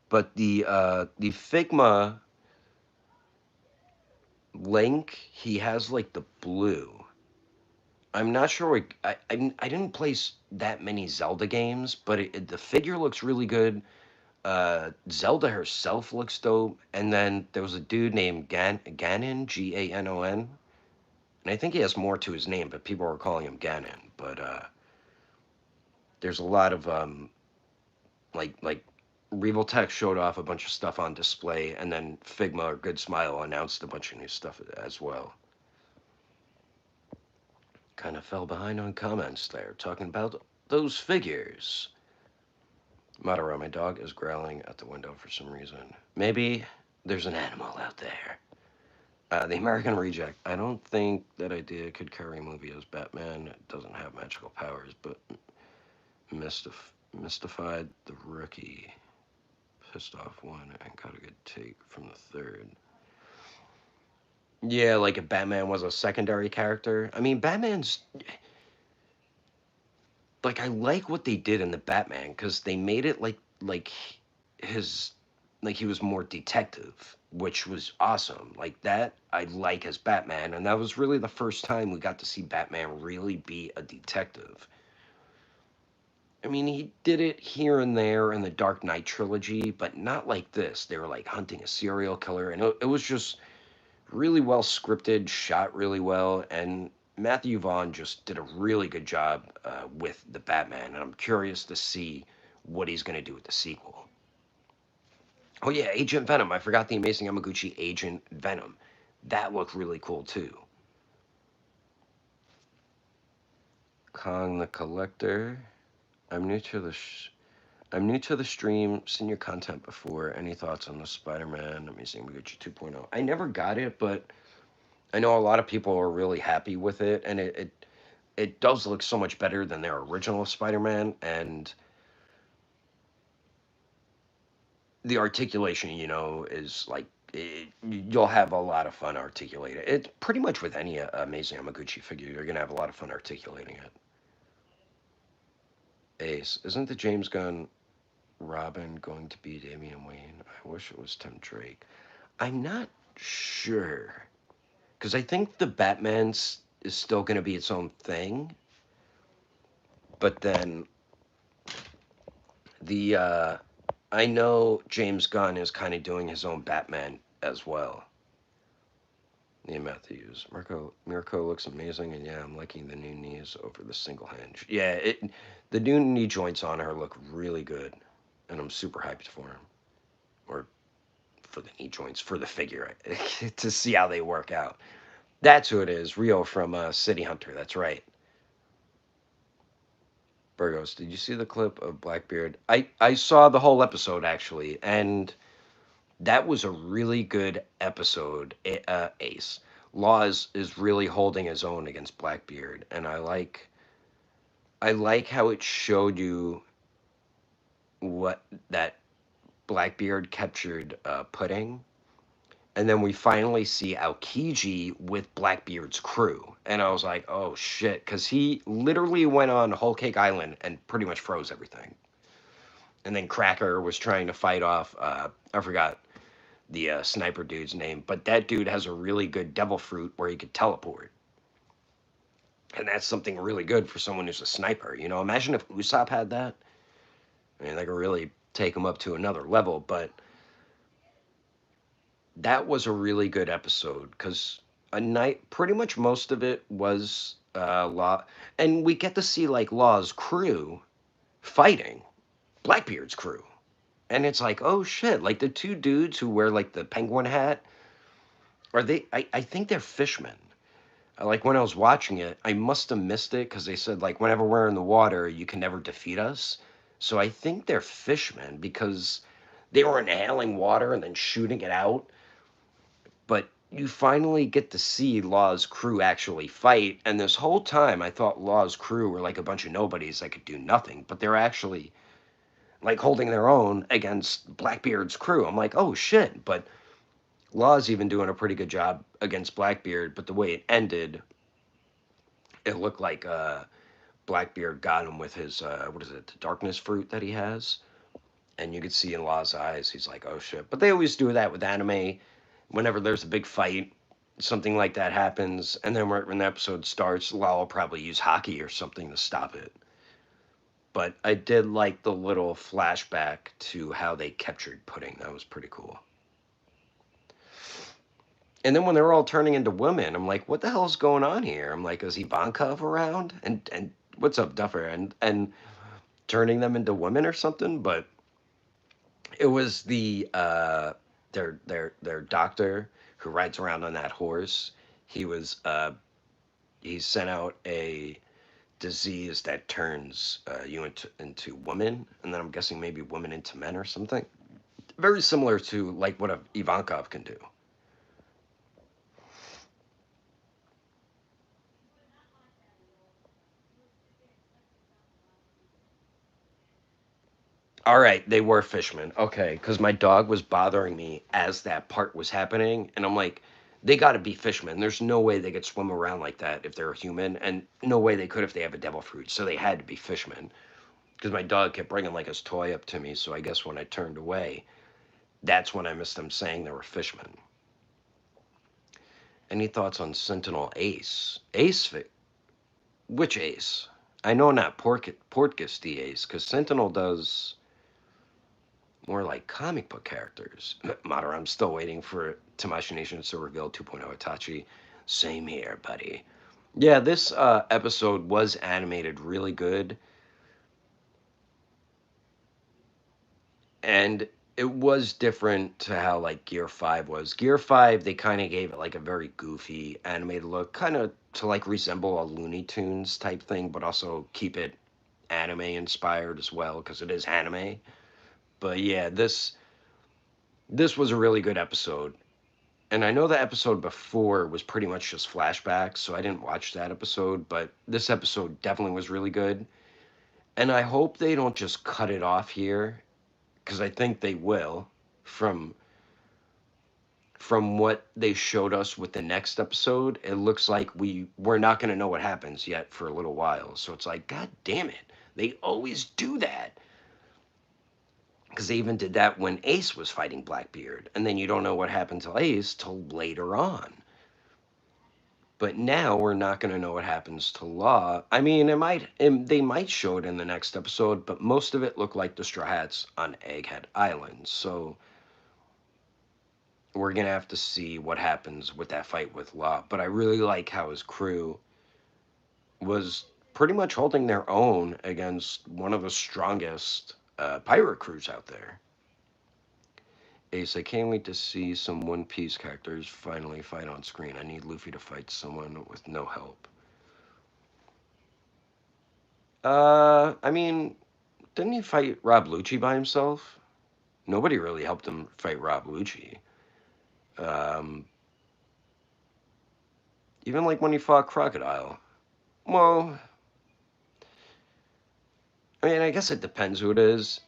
But the Figma Link, he has like the blue. I'm not sure. I didn't play that many Zelda games, but the figure looks really good. Zelda herself looks dope. And then there was a dude named Ganon, Ganon, and I think he has more to his name, but people are calling him Ganon. But there's a lot of like Reveltech showed off a bunch of stuff on display, and then Figma or Good Smile announced a bunch of new stuff as well. Kind of fell behind on comments there, talking about those figures. Madara, my dog, is growling at the window for some reason. Maybe there's an animal out there. The American Reject. I don't think that idea could carry a movie as Batman doesn't have magical powers, but mystified the rookie. Pissed off one and got a good take from the third. Yeah, like if Batman was a secondary character. I mean, Batman's like I like what they did in the Batman because they made it like his like he was more detective, which was awesome. Like that I like as Batman, and that was really the first time we got to see Batman really be a detective. I mean, he did it here and there in the Dark Knight trilogy, but not like this. They were like hunting a serial killer, and it was just really well scripted, shot really well, and Matthew Vaughn just did a really good job with the Batman, and I'm curious to see what he's going to do with the sequel. Oh yeah, Agent Venom. I forgot the Amazing Yamaguchi Agent Venom. That looked really cool too. Kong the Collector. I'm new to the I'm new to the stream. Seen your content before. Any thoughts on the Spider-Man Amazing Yamaguchi 2.0? I never got it, but I know a lot of people are really happy with it, and it does look so much better than their original Spider-Man, and the articulation, is like you'll have a lot of fun articulating it. It's pretty much with any Amazing Yamaguchi figure, you're gonna have a lot of fun articulating it. Ace, isn't the James Gunn Robin going to be Damian Wayne? I wish it was Tim Drake. I'm not sure because I think the Batman's is still gonna be its own thing, but then the I know James Gunn is kind of doing his own Batman as well. Yeah, Matthews. Mirko looks amazing, and yeah, I'm liking the new knees over the single hinge. Yeah, the new knee joints on her look really good, and I'm super hyped for him, or for the knee joints for the figure to see how they work out. That's who it is, Rio from City Hunter. That's right. Burgos, did you see the clip of Blackbeard? I saw the whole episode actually, and that was a really good episode. Ace Laws is really holding his own against Blackbeard, and I like how it showed you what that Blackbeard captured Pudding, and then we finally see Aokiji with Blackbeard's crew, and I was like, oh shit, because he literally went on Whole Cake Island and pretty much froze everything, and then Cracker was trying to fight off I forgot the sniper dude's name, but that dude has a really good devil fruit where he could teleport. And that's something really good for someone who's a sniper. Imagine if Usopp had that. I mean, they could really take him up to another level. But that was a really good episode because a night, pretty much most of it was Law, and we get to see like Law's crew fighting Blackbeard's crew, and it's like, oh shit! Like the two dudes who wear like the penguin hat, are they? I think they're fishmen. Like when I was watching it, I must have missed it because they said like whenever we're in the water, you can never defeat us. So I think they're fishmen because they were inhaling water and then shooting it out. But you finally get to see Law's crew actually fight. And this whole time, I thought Law's crew were like a bunch of nobodies that could do nothing, but they're actually like holding their own against Blackbeard's crew. I'm like, oh shit. But Law's even doing a pretty good job against Blackbeard. But the way it ended, it looked like Blackbeard got him with his what is it, the darkness fruit that he has, and you could see in Law's eyes, he's like, "Oh shit!" But they always do that with anime. Whenever there's a big fight, something like that happens, and then when the episode starts, Law will probably use hockey or something to stop it. But I did like the little flashback to how they captured Pudding. That was pretty cool. And then when they're all turning into women, I'm like, what the hell's going on here? I'm like, is Ivankov around? And what's up, Duffer? And turning them into women or something? But it was their doctor who rides around on that horse. He was he sent out a disease that turns you into women, and then I'm guessing maybe women into men or something. Very similar to like what a Ivankov can do. All right, they were fishermen. Okay, because my dog was bothering me as that part was happening, and I'm like, they got to be fishermen. There's no way they could swim around like that if they're a human, and no way they could if they have a devil fruit. So they had to be fishermen. Because my dog kept bringing like his toy up to me, so I guess when I turned away, that's when I missed them saying they were fishermen. Any thoughts on Sentinel Ace? Which Ace? I know not Portgas the Ace, because Sentinel does more like comic book characters. Madara, I'm still waiting for Tamashii Nation to reveal 2.0 Itachi. Same here, buddy. Yeah, this episode was animated really good, and it was different to how like Gear 5 was. Gear 5, they kind of gave it like a very goofy animated look, kind of to like resemble a Looney Tunes type thing, but also keep it anime inspired as well because it is anime. But yeah, this was a really good episode. And I know the episode before was pretty much just flashbacks, so I didn't watch that episode, but this episode definitely was really good. And I hope they don't just cut it off here, because I think they will, from what they showed us with the next episode. It looks like we're not going to know what happens yet for a little while. So it's like, god damn it. They always do that. Because they even did that when Ace was fighting Blackbeard, and then you don't know what happened to Ace till later on. But now we're not going to know what happens to Law. I mean, they might show it in the next episode, but most of it looked like the Straw Hats on Egghead Island. So we're going to have to see what happens with that fight with Law. But I really like how his crew was pretty much holding their own against one of the strongest pirate crews out there. Ace, I can't wait to see some One Piece characters finally fight on screen. I need Luffy to fight someone with no help. I mean, didn't he fight Rob Lucci by himself? Nobody really helped him fight Rob Lucci. Um, Even like when he fought Crocodile. Well, I mean, I guess it depends who it is.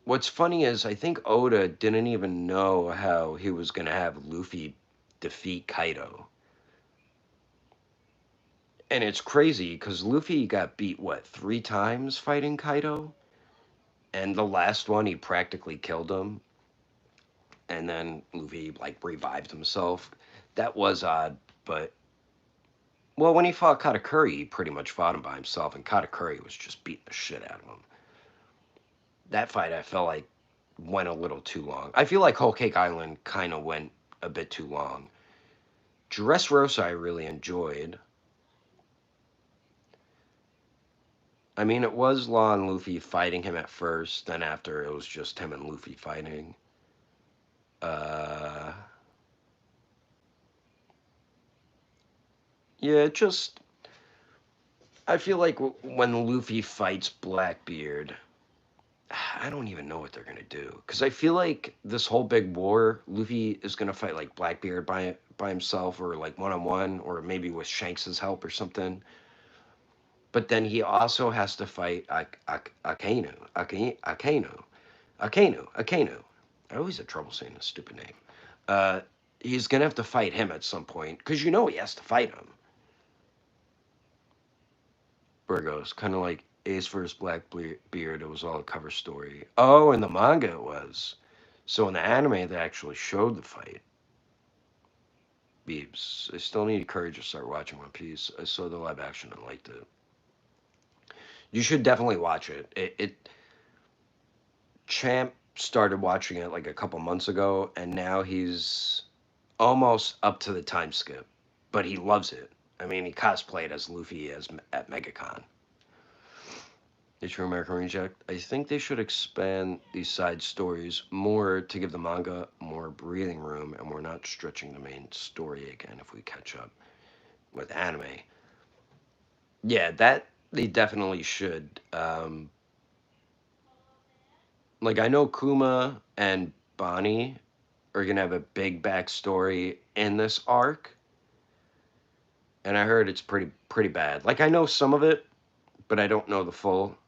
What's funny is I think Oda didn't even know how he was going to have Luffy defeat Kaido. And it's crazy because Luffy got beat, what, 3 times fighting Kaido? And the last one, he practically killed him. And then Luffy, like, revived himself. That was odd, but well, when he fought Katakuri, he pretty much fought him by himself, and Katakuri was just beating the shit out of him. That fight, I felt like, went a little too long. I feel like Whole Cake Island kind of went a bit too long. Dressrosa, I really enjoyed. I mean, it was Law and Luffy fighting him at first, then after it was just him and Luffy fighting. Uh, yeah, just I feel like when Luffy fights Blackbeard, I don't even know what they're gonna do because I feel like this whole big war, Luffy is gonna fight like Blackbeard by himself or like one on one or maybe with Shanks's help or something. But then he also has to fight Akainu. I always have trouble saying this stupid name. Uh, he's gonna have to fight him at some point because you know he has to fight him. Burgos, kind of like Ace versus Blackbeard. It was all a cover story. Oh, in the manga it was. So in the anime they actually showed the fight. Beeps. I still need courage to start watching One Piece. I saw the live action and liked it. You should definitely watch it. Champ started watching it like a couple months ago, and now he's almost up to the time skip, but he loves it. I mean, he cosplayed as Luffy as at MegaCon. The True American Reject. I think they should expand these side stories more to give the manga more breathing room, and we're not stretching the main story again if we catch up with anime. Yeah, that they definitely should. Like I know Kuma and Bonnie are gonna have a big backstory in this arc, and I heard it's pretty bad. Like I know some of it, but I don't know the full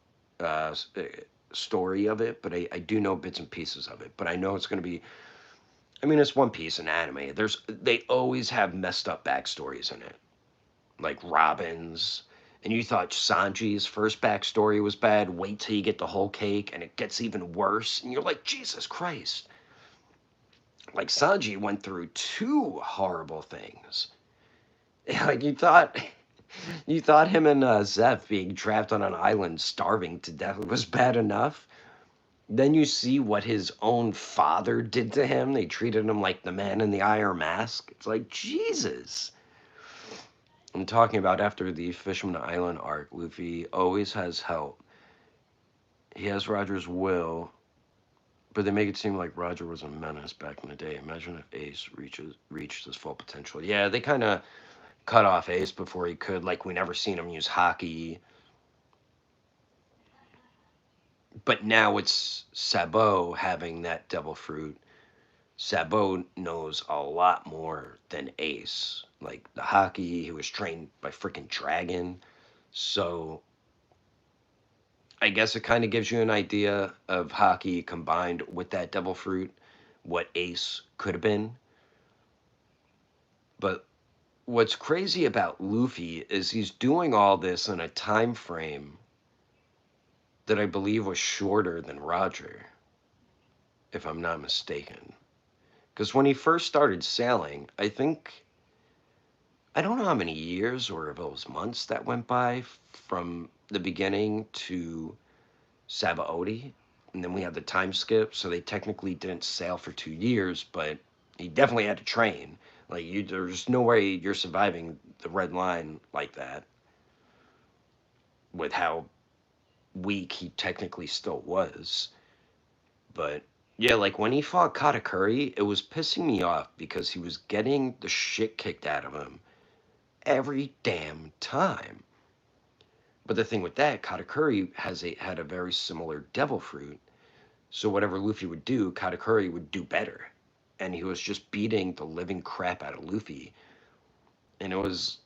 uh, story of it. But I do know bits and pieces of it. But I know it's gonna be. I mean, it's One Piece and anime. They always have messed up backstories in it, like Robin's. And you thought Sanji's first backstory was bad. Wait till you get the whole cake, and it gets even worse. And you're like, Jesus Christ! Like Sanji went through two horrible things. Like you thought him and Zeph being trapped on an island starving to death was bad enough. Then you see what his own father did to him. They treated him like the man in the iron mask. It's like Jesus. I'm talking about after the Fisherman Island arc, Luffy always has help. He has Roger's will, but they make it seem like Roger was a menace back in the day. Imagine if Ace reached his full potential. Yeah, they kind of cut off Ace before he could. Like we never seen him use hockey. But now it's Sabo having that devil fruit. Sabo knows a lot more than Ace. Like the hockey, he was trained by freaking Dragon. So I guess it kind of gives you an idea of hockey combined with that devil fruit, what Ace could have been. But what's crazy about Luffy is he's doing all this in a time frame that I believe was shorter than Roger, if I'm not mistaken. Because when he first started sailing, I don't know how many years or if it was months that went by from the beginning to Sabaody. And then we had the time skip, so they technically didn't sail for 2 years, but he definitely had to train. Like there's no way you're surviving the red line like that with how weak he technically still was. But yeah, like when he fought Katakuri, it was pissing me off because he was getting the shit kicked out of him every damn time. But the thing with that, Katakuri had a very similar devil fruit. So whatever Luffy would do, Katakuri would do better. And he was just beating the living crap out of Luffy. And it was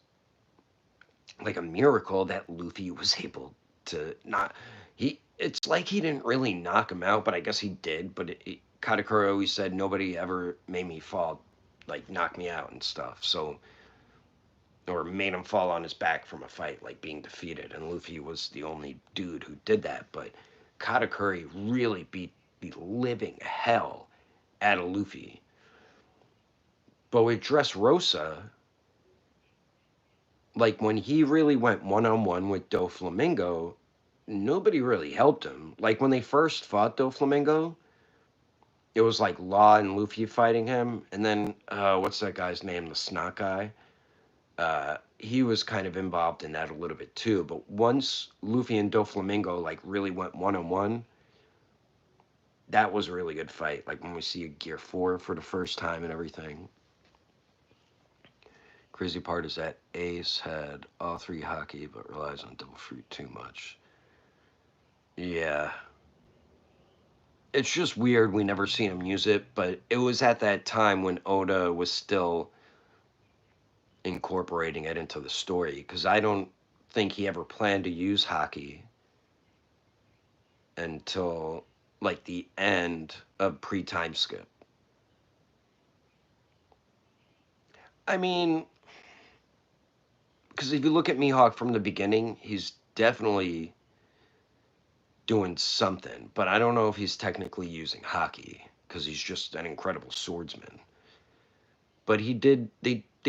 like a miracle that Luffy was able to not he it's like he didn't really knock him out, but I guess he did. But Katakuri always said nobody ever made me fall, like knock me out and stuff. So or made him fall on his back from a fight, like being defeated. And Luffy was the only dude who did that. But Katakuri really beat the living hell out of Luffy. But with Dressrosa, like when he really went one on one with Doflamingo, nobody really helped him. Like when they first fought Doflamingo, it was like Law and Luffy fighting him, and then what's that guy's name? The snot guy. He was kind of involved in that a little bit too. But once Luffy and Doflamingo like really went one on one, that was a really good fight. Like when we see a Gear 4 for the first time and everything. Crazy part is that Ace had all three hockey, but relies on Devil Fruit too much. Yeah, it's just weird we never seen him use it, but it was at that time when Oda was still incorporating it into the story, because I don't think he ever planned to use hockey until like the end of pre-time skip. I mean, because if you look at Mihawk from the beginning, he's definitely doing something, but I don't know if he's technically using hockey because he's just an incredible swordsman. But they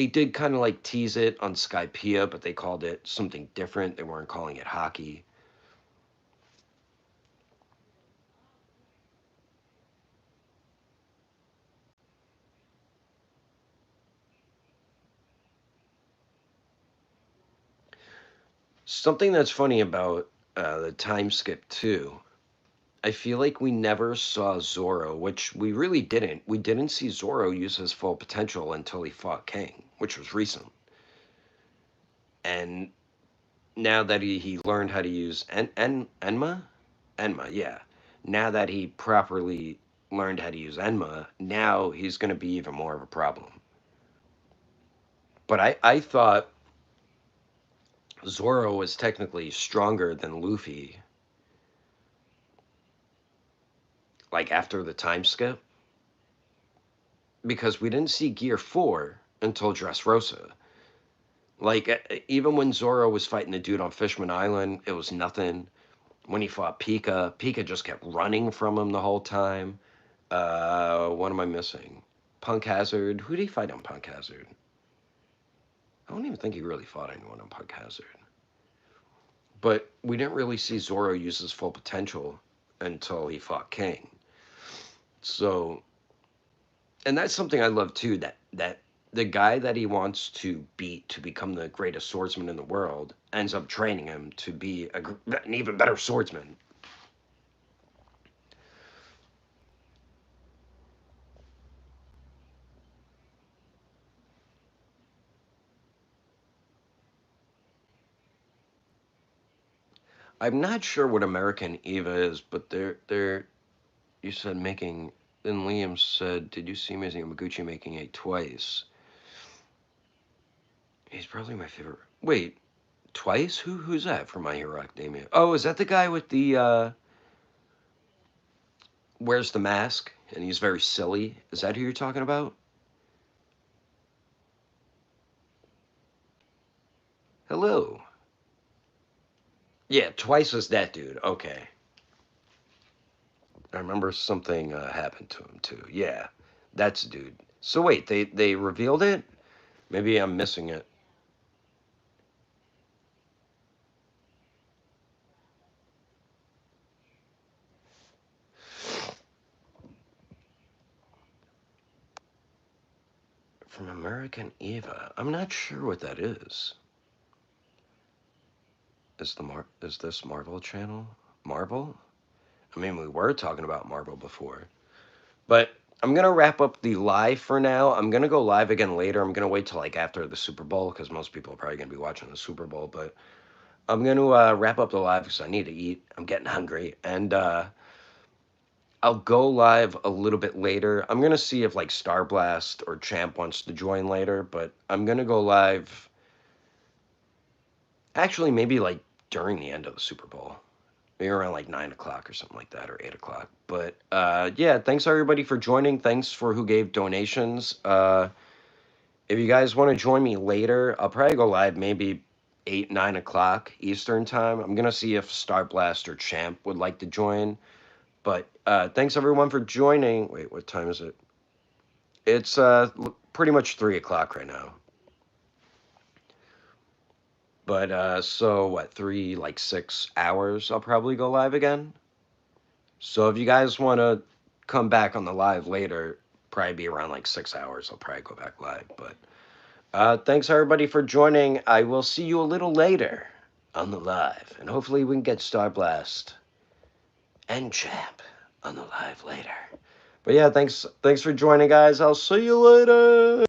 did kind of like tease it on Skypiea, but they called it something different. They weren't calling it hockey. Something that's funny about the time skip too, I feel like we never saw Zoro, which we really didn't. We didn't see Zoro use his full potential until he fought King, which was recent. And now that he learned how to use Enma, yeah. Now that he properly learned how to use Enma, now he's going to be even more of a problem. But I thought Zoro was technically stronger than Luffy, like after the time skip, because we didn't see Gear 4 until Dressrosa. Like, even when Zoro was fighting the dude on Fishman Island, it was nothing. When he fought Pika, Pika just kept running from him the whole time. What am I missing? Punk Hazard. Who did he fight on Punk Hazard? I don't even think he really fought anyone on Punk Hazard. But we didn't really see Zoro use his full potential until he fought King. So, and that's something I love too. That the guy that he wants to beat to become the greatest swordsman in the world ends up training him to be an even better swordsman. I'm not sure what American Eva is, but they're you said making. Then Liam said, "Did you see Amazing Yamaguchi making it twice?" He's probably my favorite. Wait, twice? Who's that from My Hero Academia? Oh, is that the guy with the wears the mask and he's very silly? Is that who you're talking about? Hello. Yeah, twice was that dude. Okay. I remember something happened to him too. Yeah, that's the dude. So wait, they revealed it? Maybe I'm missing it. From American Eva. I'm not sure what that is. Is this Marvel channel? Marvel? I mean, we were talking about Marvel before. But I'm gonna wrap up the live for now. I'm gonna go live again later. I'm gonna wait till like after the Super Bowl because most people are probably gonna be watching the Super Bowl. But I'm gonna wrap up the live because I need to eat. I'm getting hungry, and I'll go live a little bit later. I'm gonna see if like Star Blast or Champ wants to join later, but I'm gonna go live. Actually, maybe like during the end of the Super Bowl. Maybe around like 9 o'clock or something like that, or 8 o'clock. But yeah, thanks everybody for joining. Thanks for who gave donations. If you guys want to join me later, I'll probably go live maybe 8, 9 o'clock Eastern time. I'm gonna see if Star Blast or Champ would like to join. But thanks everyone for joining. Wait, what time is it? It's pretty much 3 o'clock right now. But so what? 6 hours. I'll probably go live again. So if you guys want to come back on the live later, probably be around like 6 hours. I'll probably go back live. But thanks everybody for joining. I will see you a little later on the live, and hopefully we can get Star Blast and Champ on the live later. But yeah, thanks for joining, guys. I'll see you later.